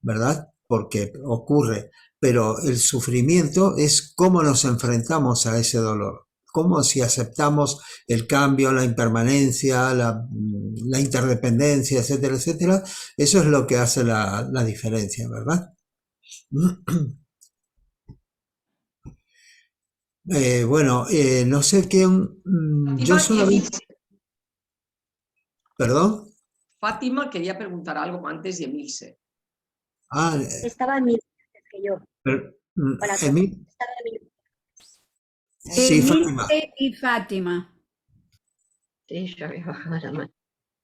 ¿verdad? porque ocurre, pero el sufrimiento es cómo nos enfrentamos a ese dolor, cómo si aceptamos el cambio, la impermanencia, la interdependencia, etcétera, etcétera, eso es lo que hace la diferencia, ¿verdad? Bueno, no sé quién, yo Fátima y solamente, Emilce. perdón. Fátima quería preguntar algo antes y Emilce. Ah, Estaba en mi que yo. Buenas noches. Emil, Estaba en mi- sí, Fátima. Emilce y Fátima. Sí, yo había bajado la mano.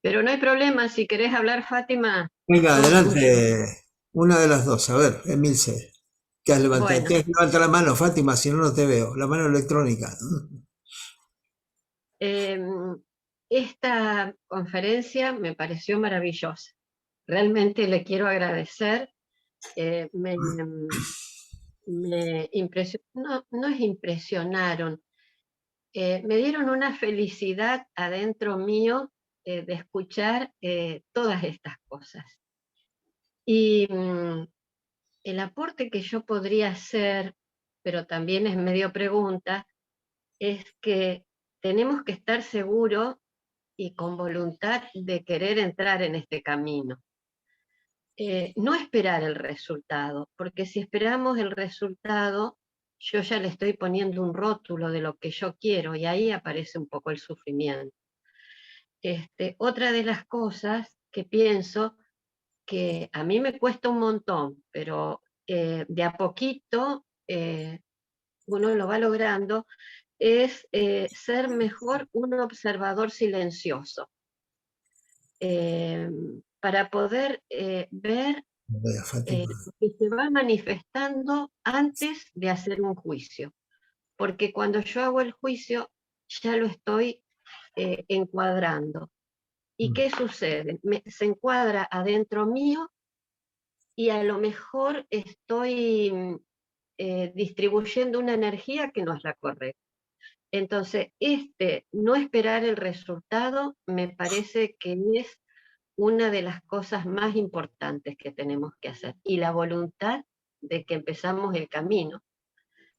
Pero no hay problema, si querés hablar, Fátima. Venga, todo tuyo. adelante, una de las dos, a ver, Emilce, que has levantado, Bueno, tienes que levantar la mano, Fátima, si no, no te veo, la mano electrónica. esta conferencia me pareció maravillosa. Realmente le quiero agradecer. Me impresionó, no es impresionaron, me dieron una felicidad adentro mío de escuchar todas estas cosas. Y el aporte que yo podría hacer, pero también es medio pregunta, es que tenemos que estar seguros y con voluntad de querer entrar en este camino. No esperar el resultado, porque si esperamos el resultado, yo ya le estoy poniendo un rótulo de lo que yo quiero y ahí aparece un poco el sufrimiento. Otra de las cosas que pienso, que a mí me cuesta un montón, pero de a poquito uno lo va logrando, es ser mejor un observador silencioso. Para poder ver lo que se va manifestando antes de hacer un juicio. Porque cuando yo hago el juicio, ya lo estoy encuadrando. ¿Y qué sucede? Se encuadra adentro mío y a lo mejor estoy distribuyendo una energía que no es la correcta. Entonces, no esperar el resultado me parece que es una de las cosas más importantes que tenemos que hacer. Y la voluntad de que empezamos el camino.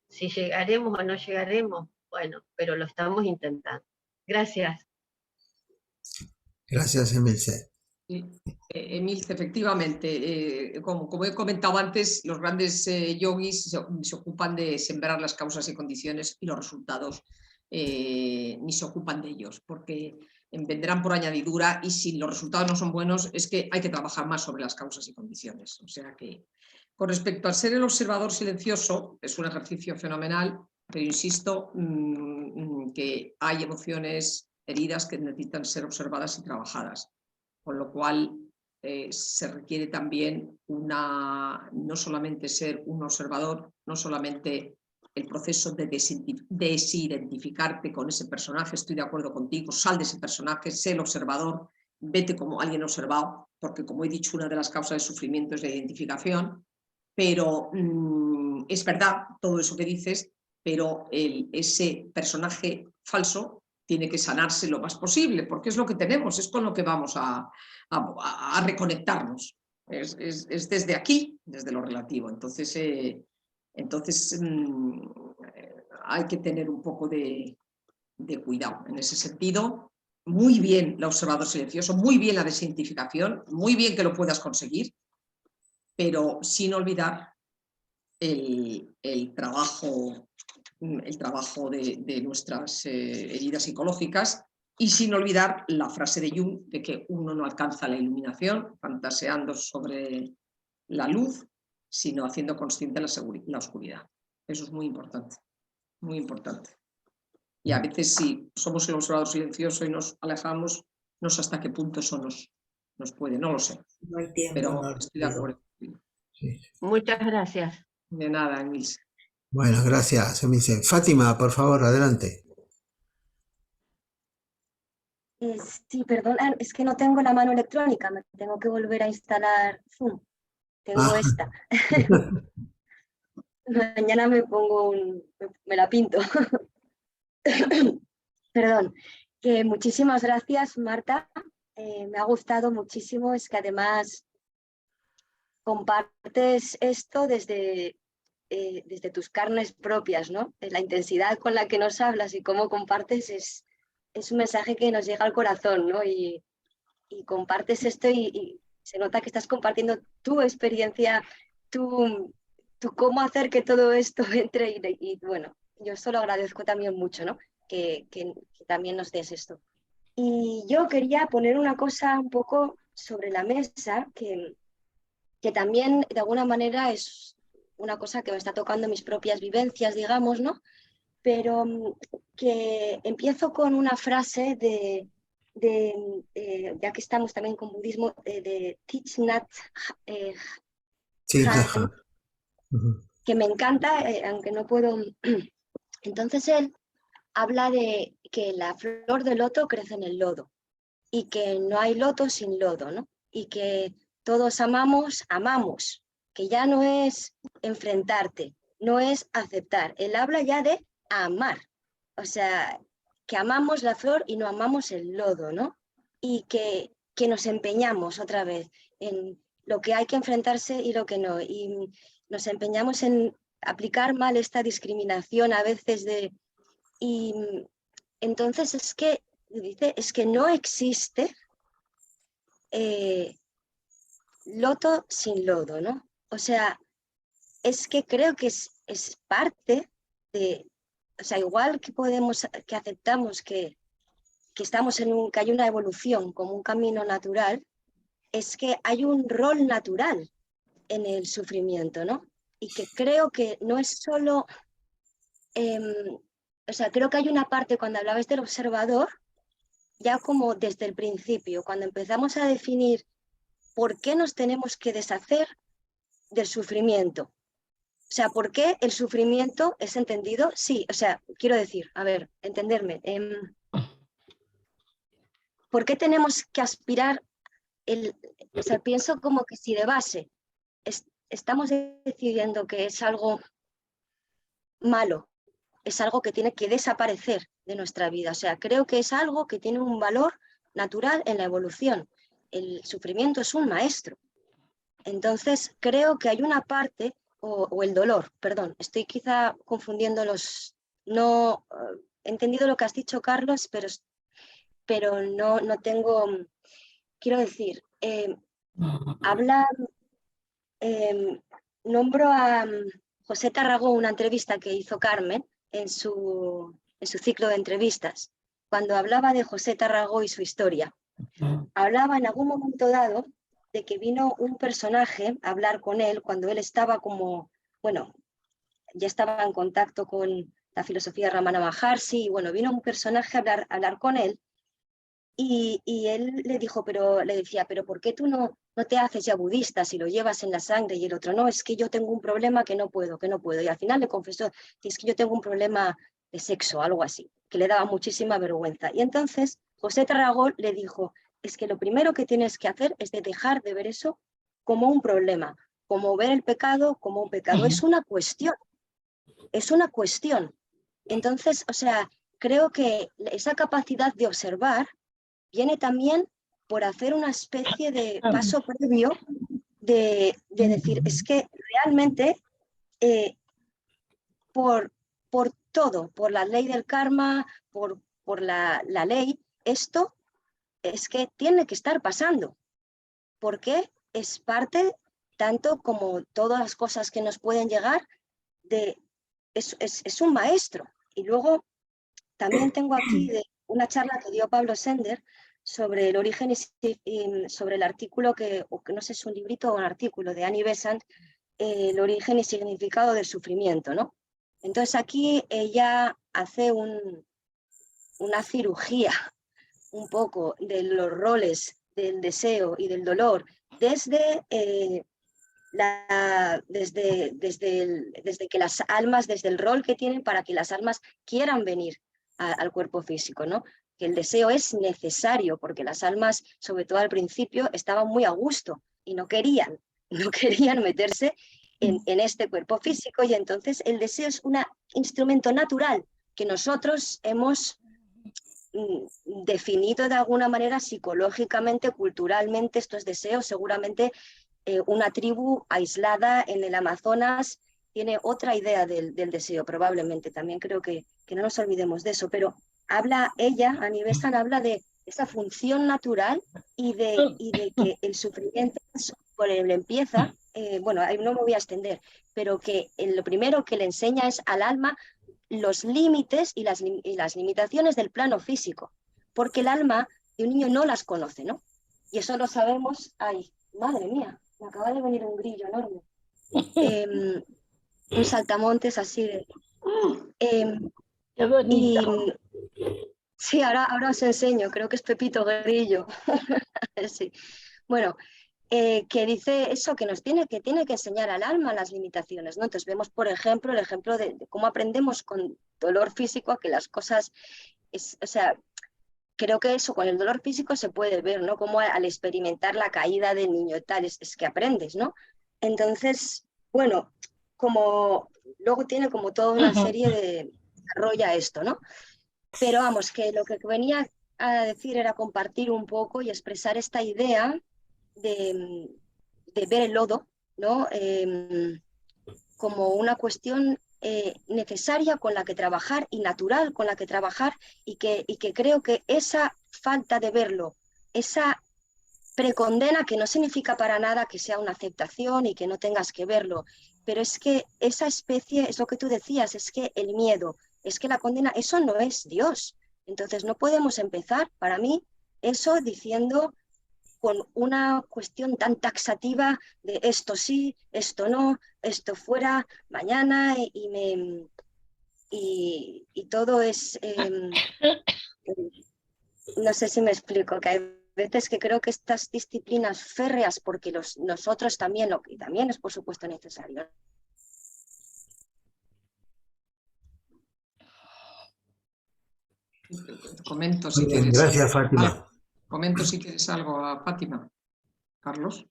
Si llegaremos o no llegaremos, bueno, pero lo estamos intentando. Gracias. Gracias, Emilce. Emilce, efectivamente, como he comentado antes, los grandes yogis se ocupan de sembrar las causas y condiciones y los resultados ni se ocupan de ellos, porque vendrán por añadidura y si los resultados no son buenos es que hay que trabajar más sobre las causas y condiciones. O sea que, con respecto al ser el observador silencioso, es un ejercicio fenomenal, pero insisto que hay emociones heridas que necesitan ser observadas y trabajadas. Con lo cual se requiere también no solamente ser un observador, no solamente el proceso de desidentificarte con ese personaje, estoy de acuerdo contigo, sal de ese personaje, sé el observador, vete como alguien observado, porque como he dicho, una de las causas de sufrimiento es la identificación, pero es verdad todo eso que dices, pero ese personaje falso tiene que sanarse lo más posible, porque es lo que tenemos, es con lo que vamos a reconectarnos. Es desde aquí, desde lo relativo. Entonces hay que tener un poco de cuidado en ese sentido. Muy bien el observador silencioso, muy bien la desidentificación, muy bien que lo puedas conseguir, pero sin olvidar el trabajo de nuestras heridas psicológicas y sin olvidar la frase de Jung de que uno no alcanza la iluminación fantaseando sobre la luz, sino haciendo consciente la oscuridad. Eso es muy importante, muy importante. Y a veces si somos el observador silencioso y nos alejamos, no sé hasta qué punto eso nos puede, no lo sé. No hay tiempo, pero no, estoy de acuerdo. Sí. Muchas gracias. De nada, Emilce. Bueno, gracias, Emilce. Fátima, por favor, adelante. Sí, perdón, es que no tengo la mano electrónica, me tengo que volver a instalar Zoom. Tengo esta. Mañana me pongo me la pinto. Perdón, que muchísimas gracias, Marta. Me ha gustado muchísimo, es que además compartes esto desde tus carnes propias, ¿no? La intensidad con la que nos hablas y cómo compartes es un mensaje que nos llega al corazón, ¿no? Y compartes esto y se nota que estás compartiendo tu experiencia, tu cómo hacer que todo esto entre y bueno, yo solo agradezco también mucho, ¿no? Que también nos des esto. Y yo quería poner una cosa un poco sobre la mesa que también de alguna manera es una cosa que me está tocando mis propias vivencias, digamos, ¿no? Pero que empiezo con una frase ya que estamos también con budismo, de Thich Nhat Sí, Hanh, Ujú. que me encanta, aunque no puedo. Entonces él habla de que la flor de loto crece en el lodo y que no hay loto sin lodo, ¿no? Y que todos amamos, que ya no es enfrentarte, no es aceptar. Él habla ya de amar, o sea, que amamos la flor y no amamos el lodo, ¿no? Y que nos empeñamos otra vez en lo que hay que enfrentarse y lo que no. Y nos empeñamos en aplicar mal esta discriminación a veces y entonces dice, es que no existe loto sin lodo, ¿no? O sea, es que creo que es parte de, o sea, igual que aceptamos que estamos que hay una evolución como un camino natural, es que hay un rol natural en el sufrimiento, ¿no? Y que creo que no es solo, o sea, creo que hay una parte cuando hablabais del observador, ya como desde el principio, cuando empezamos a definir por qué nos tenemos que deshacer del sufrimiento. O sea, ¿por qué el sufrimiento es entendido? Sí, o sea, quiero decir, a ver, entenderme. ¿Por qué tenemos que aspirar? O sea, pienso como que si de base estamos decidiendo que es algo malo, es algo que tiene que desaparecer de nuestra vida. O sea, creo que es algo que tiene un valor natural en la evolución. El sufrimiento es un maestro. Entonces, creo que hay una parte, o el dolor, perdón, estoy quizá confundiendo no he entendido lo que has dicho, Carlos, pero no tengo, quiero decir, nombro a José Tarragó, una entrevista que hizo Carmen en su ciclo de entrevistas, cuando hablaba de José Tarragó y su historia. Hablaba en algún momento dado de que vino un personaje a hablar con él cuando él estaba como, bueno, ya estaba en contacto con la filosofía de Ramana Maharshi, y bueno, vino un personaje a hablar con él, y él le decía, pero ¿por qué tú no te haces ya budista si lo llevas en la sangre? Y el otro, no, es que yo tengo un problema que no puedo. Y al final le confesó, es que yo tengo un problema de sexo, algo así, que le daba muchísima vergüenza. Y entonces José Tarragó le dijo, es que lo primero que tienes que hacer es de dejar de ver eso como un problema, como ver el pecado como un pecado. Es una cuestión, es una cuestión. Entonces, o sea, creo que esa capacidad de observar viene también por hacer una especie de paso previo de decir, es que realmente por todo, por la ley del karma, por la ley, esto es que tiene que estar pasando, porque es parte, tanto como todas las cosas que nos pueden llegar, es un maestro. Y luego también tengo aquí una charla que dio Pablo Sender sobre el origen y sobre el artículo o que no sé si es un librito o un artículo de Annie Besant, el origen y significado del sufrimiento, ¿no? Entonces aquí ella hace una cirugía un poco de los roles del deseo y del dolor desde que las almas, desde el rol que tienen para que las almas quieran venir al cuerpo físico, ¿no? Que el deseo es necesario porque las almas, sobre todo al principio, estaban muy a gusto y no querían meterse en este cuerpo físico, y entonces el deseo es un instrumento natural que nosotros hemos definido de alguna manera psicológicamente, culturalmente. Estos deseos seguramente una tribu aislada en el Amazonas tiene otra idea del deseo, probablemente. También creo que no nos olvidemos de eso, pero ella, Annie Besant, habla de esa función natural y de que el sufrimiento por él empieza, bueno, no me voy a extender, pero que lo primero que le enseña es al alma los límites y las limitaciones del plano físico, porque el alma de un niño no las conoce, ¿no? Y eso lo sabemos. Ay, madre mía, me acaba de venir un grillo enorme. Un saltamontes así de... Qué bonito. Sí, ahora os enseño, creo que es Pepito Grillo. Sí. Bueno, que dice eso, que tiene que enseñar al alma las limitaciones, ¿no? Entonces vemos, por ejemplo, el ejemplo de cómo aprendemos con dolor físico a que las cosas, o sea, creo que eso con el dolor físico se puede ver, ¿no? Como al experimentar la caída del niño y tal, es que aprendes, ¿no? Entonces, bueno, como luego tiene como toda una serie de... desarrolla esto, ¿no? Pero vamos, que lo que venía a decir era compartir un poco y expresar esta idea de ver el lodo, ¿no? Como una cuestión necesaria con la que trabajar y natural con la que trabajar, y que creo que esa falta de verlo, esa precondena, que no significa para nada que sea una aceptación y que no tengas que verlo, pero es que esa especie, es lo que tú decías, es que el miedo, es que la condena, eso no es Dios. Entonces no podemos empezar, para mí, eso diciendo con una cuestión tan taxativa de esto sí, esto no, esto fuera, mañana, y todo es... no sé si me explico, que hay veces que creo que estas disciplinas férreas, porque nosotros también, y también es por supuesto necesario. Comento si Muy bien, quieres. gracias, Fátima. Comento si quieres algo a Fátima. Carlos.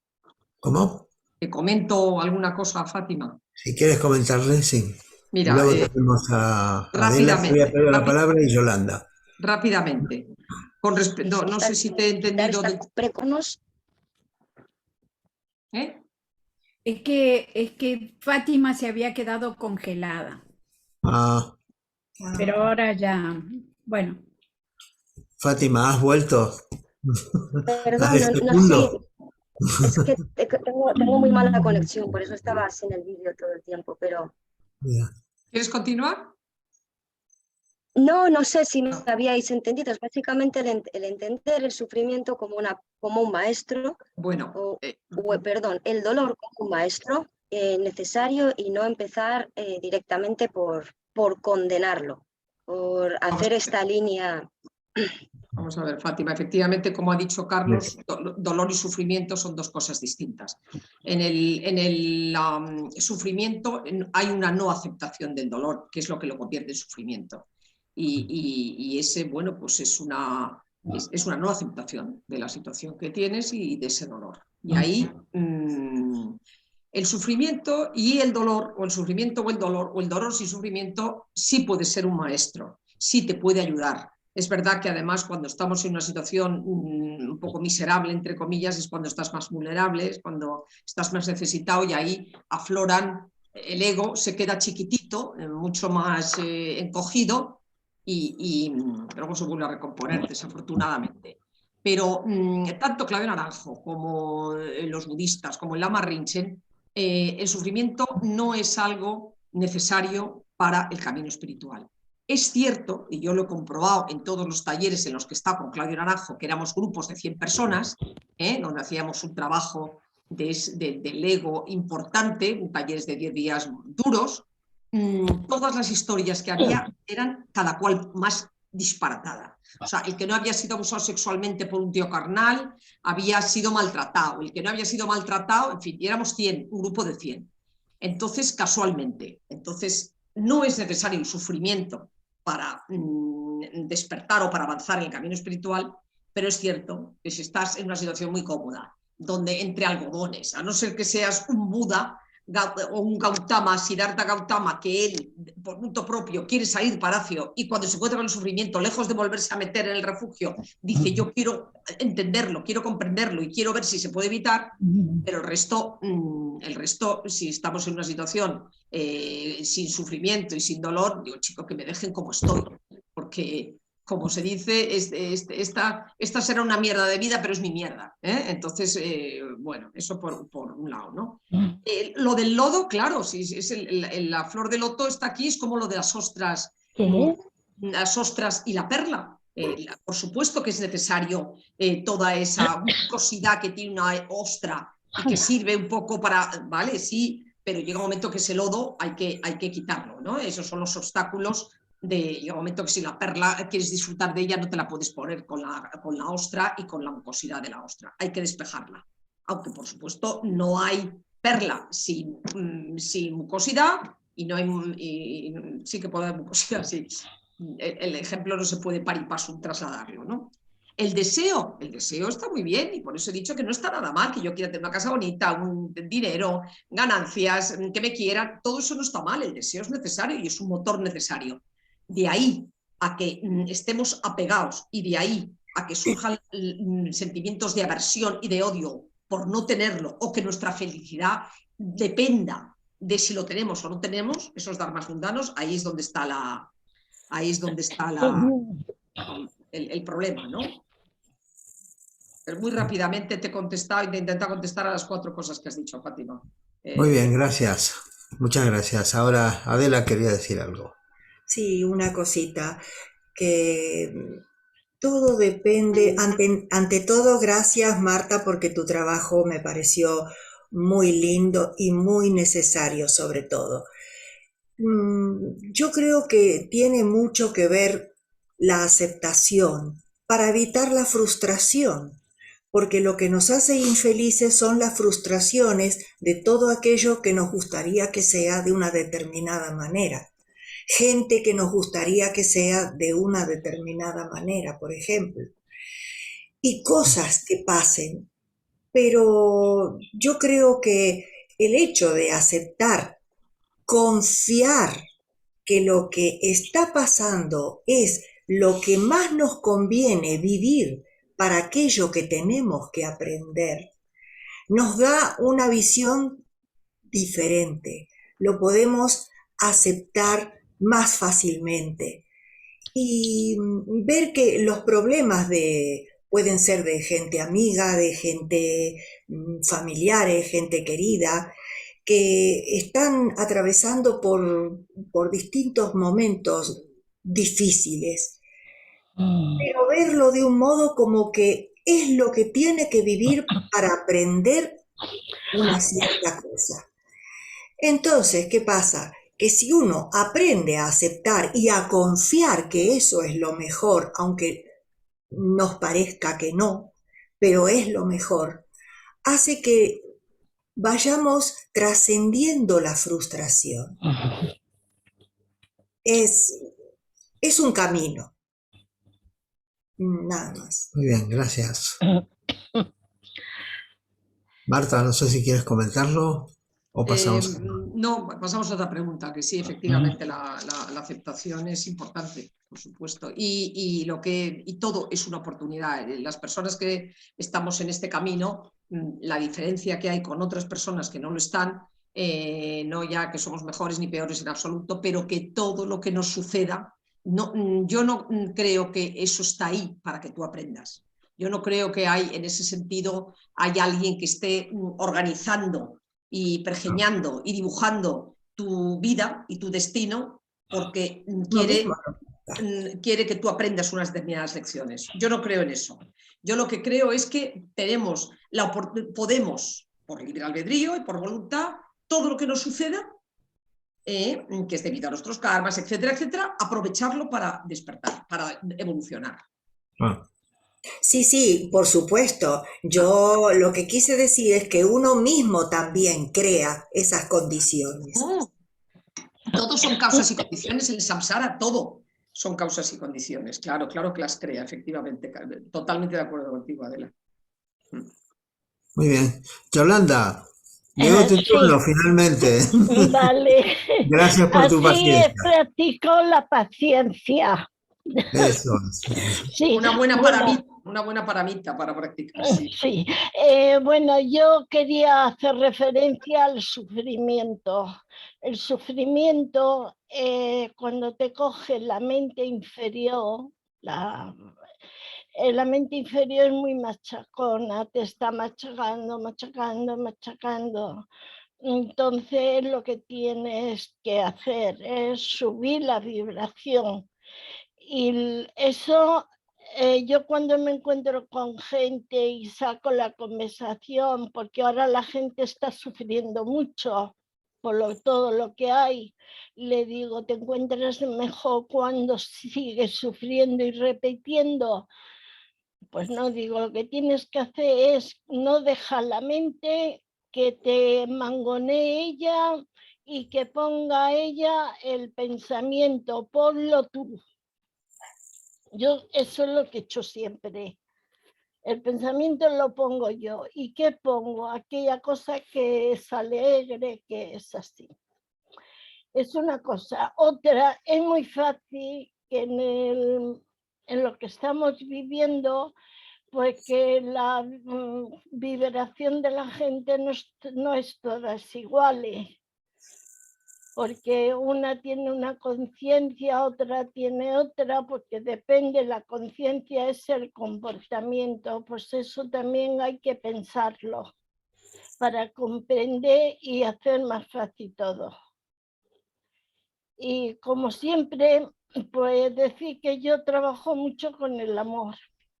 ¿Cómo? ¿Te comento alguna cosa a Fátima? Si quieres comentarle, sí. Mira, Luego tenemos a Adela, que había pedido la palabra, y Yolanda. Rápidamente. No sé si te he entendido. ¿Eh? Es que Fátima se había quedado congelada, Ah, pero ahora ya, bueno. Fátima, ¿has vuelto? Perdón, ¿Has este no, sí, es que tengo muy mala conexión, por eso estaba sin el vídeo todo el tiempo, pero... ¿Quieres continuar? No sé si me habíais entendido. Es básicamente el entender el sufrimiento como un maestro, bueno, perdón, el dolor como un maestro necesario, y no empezar directamente por condenarlo, por hacer esta línea. Vamos a ver, Fátima, efectivamente, como ha dicho Carlos, dolor y sufrimiento son dos cosas distintas. En el sufrimiento hay una no aceptación del dolor, que es lo que lo convierte en sufrimiento. Y ese, bueno, pues es una no aceptación de la situación que tienes y de ese dolor. Y ahí el sufrimiento y el dolor, o el sufrimiento o el dolor sin sufrimiento, sí puede ser un maestro, sí te puede ayudar. Es verdad que además cuando estamos en una situación un poco miserable, entre comillas, es cuando estás más vulnerable, es cuando estás más necesitado, y ahí afloran, el ego se queda chiquitito, mucho más encogido, y luego se vuelve a recomponer, desafortunadamente. Pero tanto Claudio Naranjo como los budistas, como el Lama Rinchen, el sufrimiento no es algo necesario para el camino espiritual. Es cierto, y yo lo he comprobado en todos los talleres en los que está con Claudio Naranjo, que éramos grupos de 100 personas, donde hacíamos un trabajo del ego importante, talleres de 10 días duros. Todas las historias que había eran cada cual más disparatada. O sea, el que no había sido abusado sexualmente por un tío carnal había sido maltratado, el que no había sido maltratado, en fin, y éramos 100, un grupo de 100. Entonces, casualmente, no es necesario el sufrimiento para despertar o para avanzar en el camino espiritual, pero es cierto que si estás en una situación muy cómoda, donde entre algodones, a no ser que seas un Buda, o un Gautama, Siddhartha Gautama, que él, por punto propio, quiere salir palacio y cuando se encuentra con el sufrimiento, lejos de volverse a meter en el refugio, dice yo quiero entenderlo, quiero comprenderlo y quiero ver si se puede evitar, pero el resto, si estamos en una situación sin sufrimiento y sin dolor, digo, chico, que me dejen como estoy, porque como se dice, esta será una mierda de vida, pero es mi mierda. Entonces, bueno, eso por un lado, ¿no? Lo del lodo, claro, si es la flor de loto está aquí, es como lo de las ostras, las ostras y la perla. Por supuesto que es necesario toda esa mucosidad que tiene una ostra y que sirve un poco para, ¿vale? Sí, pero llega un momento que ese lodo hay que quitarlo, ¿no? Esos son los obstáculos. Llega un momento que si la perla quieres disfrutar de ella no te la puedes poner con la ostra y con la mucosidad de la ostra, hay que despejarla, aunque por supuesto no hay perla sin mucosidad y no hay sí que puede haber mucosidad, sí. El ejemplo no se puede par y pasum trasladarlo, ¿no? El deseo está muy bien y por eso he dicho que no está nada mal, que yo quiera tener una casa bonita, un dinero, ganancias, que me quieran, todo eso no está mal, el deseo es necesario y es un motor necesario. De ahí a que estemos apegados y de ahí a que surjan sentimientos de aversión y de odio por no tenerlo o que nuestra felicidad dependa de si lo tenemos o no tenemos, esos dharmas mundanos, ahí es donde está el problema, ¿no? Pero muy rápidamente te he contestado y te he intentado contestar a las 4 cosas que has dicho, Fátima. Muy bien, gracias. Muchas gracias. Ahora Adela quería decir algo. Sí, una cosita, que todo depende, ante todo, gracias Marta, porque tu trabajo me pareció muy lindo y muy necesario sobre todo. Yo creo que tiene mucho que ver la aceptación para evitar la frustración, porque lo que nos hace infelices son las frustraciones de todo aquello que nos gustaría que sea de una determinada manera. Gente que nos gustaría que sea de una determinada manera, por ejemplo, y cosas que pasen. Pero yo creo que el hecho de aceptar, confiar que lo que está pasando es lo que más nos conviene vivir para aquello que tenemos que aprender, nos da una visión diferente. Lo podemos aceptar más fácilmente y ver que los problemas pueden ser de gente amiga, de gente familiares, gente querida, que están atravesando por distintos momentos difíciles, pero verlo de un modo como que es lo que tiene que vivir para aprender una cierta cosa. Entonces, ¿qué pasa? Que si uno aprende a aceptar y a confiar que eso es lo mejor, aunque nos parezca que no, pero es lo mejor, hace que vayamos trascendiendo la frustración. Es un camino. Nada más. Muy bien, gracias. Marta, no sé si quieres comentarlo o pasamos. No, pasamos a otra pregunta, que sí, efectivamente la aceptación es importante, por supuesto, y todo es una oportunidad. Las personas que estamos en este camino, la diferencia que hay con otras personas que no lo están, no ya que somos mejores ni peores en absoluto, pero que todo lo que nos suceda, yo no creo que eso está ahí para que tú aprendas. Yo no creo que en ese sentido hay alguien que esté organizando y pergeñando y dibujando tu vida y tu destino porque quiere que tú aprendas unas determinadas lecciones. Yo no creo en eso. Yo lo que creo es que podemos, por libre albedrío y por voluntad, todo lo que nos suceda, que es debido a nuestros karmas, etcétera, etcétera, aprovecharlo para despertar, para evolucionar. Sí, por supuesto. Yo lo que quise decir es que uno mismo también crea esas condiciones. Todos son causas y condiciones, el samsara, todo son causas y condiciones. Claro que las crea, efectivamente. Totalmente de acuerdo contigo, Adela. Muy bien. Yolanda, Llegó tu Sí, turno finalmente. vale. Gracias por tu Así paciencia. practico la paciencia. Eso es. Sí, Una buena bueno, paramita para practicar, sí. sí. Bueno, yo quería hacer referencia al sufrimiento. El sufrimiento, cuando te coge la mente inferior, la mente inferior es muy machacona, te está machacando, machacando, machacando. Entonces lo que tienes que hacer es subir la vibración. Y eso, yo cuando me encuentro con gente y saco la conversación, porque ahora la gente está sufriendo mucho por todo lo que hay, le digo, ¿te encuentras mejor cuando sigues sufriendo y repitiendo? Pues no, digo, lo que tienes que hacer es no dejar la mente que te mangonee ella y que ponga ella el pensamiento, ponlo tú. Yo eso es lo que he hecho siempre. El pensamiento lo pongo yo. ¿Y qué pongo? Aquella cosa que es alegre, que es así. Es una cosa. Otra, es muy fácil que en lo que estamos viviendo, pues que la vibración de la gente no es todas iguales, porque una tiene una conciencia, otra tiene otra, porque depende, la conciencia es el comportamiento, pues eso también hay que pensarlo para comprender y hacer más fácil todo. Y como siempre, pues decir que yo trabajo mucho con el amor,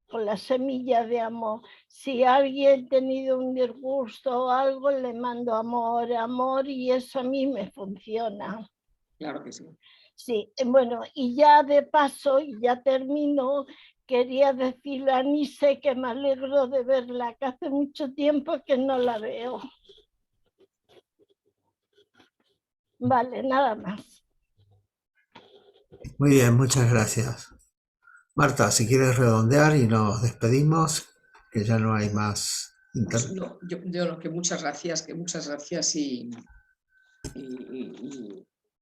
con la semilla de amor. Si alguien ha tenido un disgusto o algo, le mando amor, amor, y eso a mí me funciona. Claro que sí. Sí, bueno, y ya de paso, y ya termino, quería decirle a Anise que me alegro de verla, que hace mucho tiempo que no la veo. Vale, nada más. Muy bien, muchas gracias. Marta, si quieres redondear y nos despedimos, que ya no hay más Pues no, yo lo que muchas gracias y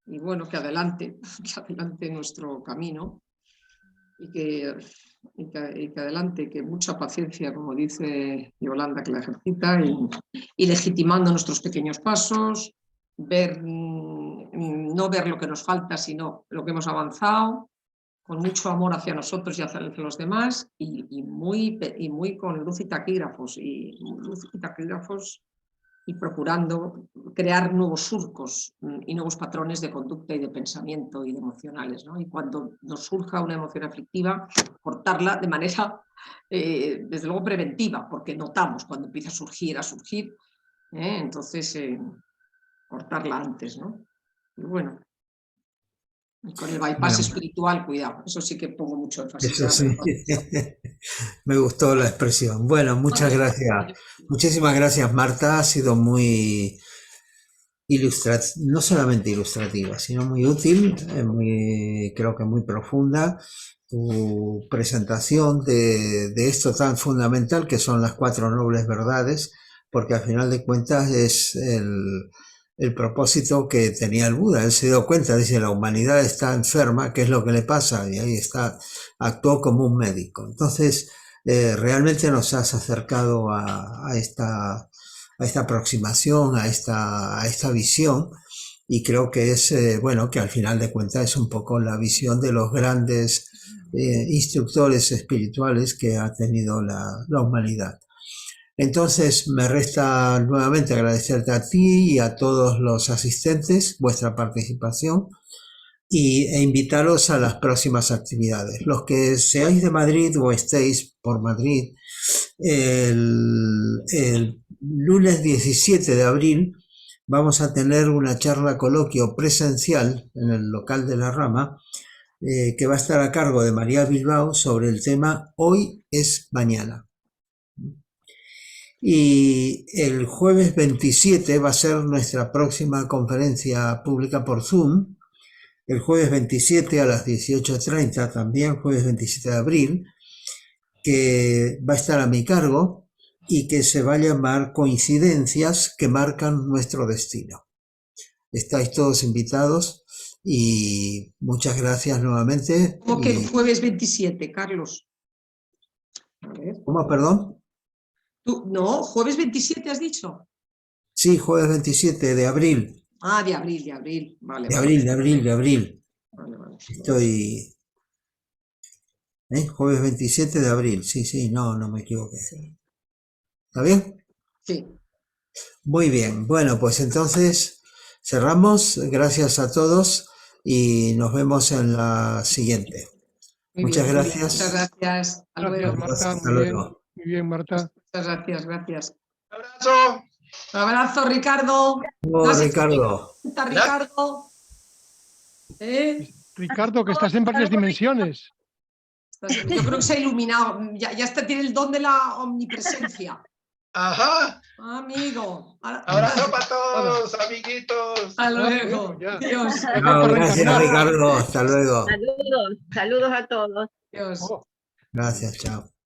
bueno, que adelante nuestro camino y que adelante, que mucha paciencia, como dice Yolanda, que la ejercita y legitimando nuestros pequeños pasos, no ver lo que nos falta, sino lo que hemos avanzado, con mucho amor hacia nosotros y hacia los demás y muy con luz y taquígrafos y procurando crear nuevos surcos y nuevos patrones de conducta y de pensamiento y de emocionales, ¿no? Y cuando nos surja una emoción aflictiva, cortarla de manera, desde luego, preventiva, porque notamos cuando empieza a surgir, entonces cortarla antes, ¿no? Y bueno, y con el bypass Bueno, espiritual, cuidado, eso sí que pongo mucho énfasis. eso sí. Me gustó la expresión. Bueno, muchas gracias. Muchísimas gracias, Marta. Ha sido muy no solamente ilustrativa, sino muy útil, creo que muy profunda. Tu presentación de esto tan fundamental que son las 4 nobles verdades, porque al final de cuentas es el propósito que tenía el Buda. Él se dio cuenta, dice, la humanidad está enferma, ¿qué es lo que le pasa? Y ahí está, actuó como un médico. Entonces, realmente nos has acercado a esta aproximación, a esta visión, y creo que es, bueno, que al final de cuentas es un poco la visión de los grandes instructores espirituales que ha tenido la humanidad. Entonces me resta nuevamente agradecerte a ti y a todos los asistentes vuestra participación e invitaros a las próximas actividades. Los que seáis de Madrid o estéis por Madrid, el lunes 17 de abril vamos a tener una charla coloquio presencial en el local de la Rama, que va a estar a cargo de María Bilbao sobre el tema Hoy es mañana. Y el jueves 27 va a ser nuestra próxima conferencia pública por Zoom, el jueves 27 a las 18:30, también jueves 27 de abril, que va a estar a mi cargo, y que se va a llamar Coincidencias que marcan nuestro destino. Estáis todos invitados y muchas gracias nuevamente. ¿Cómo que el jueves 27, Carlos? A ver. ¿Cómo, perdón? No, jueves 27 has dicho. Sí, jueves 27 de abril. Ah, de abril. Vale. De abril. Vale. Estoy... Jueves 27 de abril. Sí, no me equivoqué. ¿Está bien? Sí. Muy bien. Bueno, pues entonces cerramos. Gracias a todos y nos vemos en la siguiente. Muy Muchas bien, gracias. Muchas gracias. Hasta luego. Marta, Hasta muy bien. luego. Muy bien, Marta. Muchas gracias. ¡Abrazo! Abrazo, Ricardo. Ricardo. Ricardo. Ricardo, que estás en varias dimensiones. Yo creo que se ha iluminado. Ya tiene el don de la omnipresencia. Ajá. Amigo. Abrazo para todos, amiguitos. Hasta luego. Dios. Gracias, Ricardo. Hasta luego. Saludos a todos. Dios. Gracias, chao.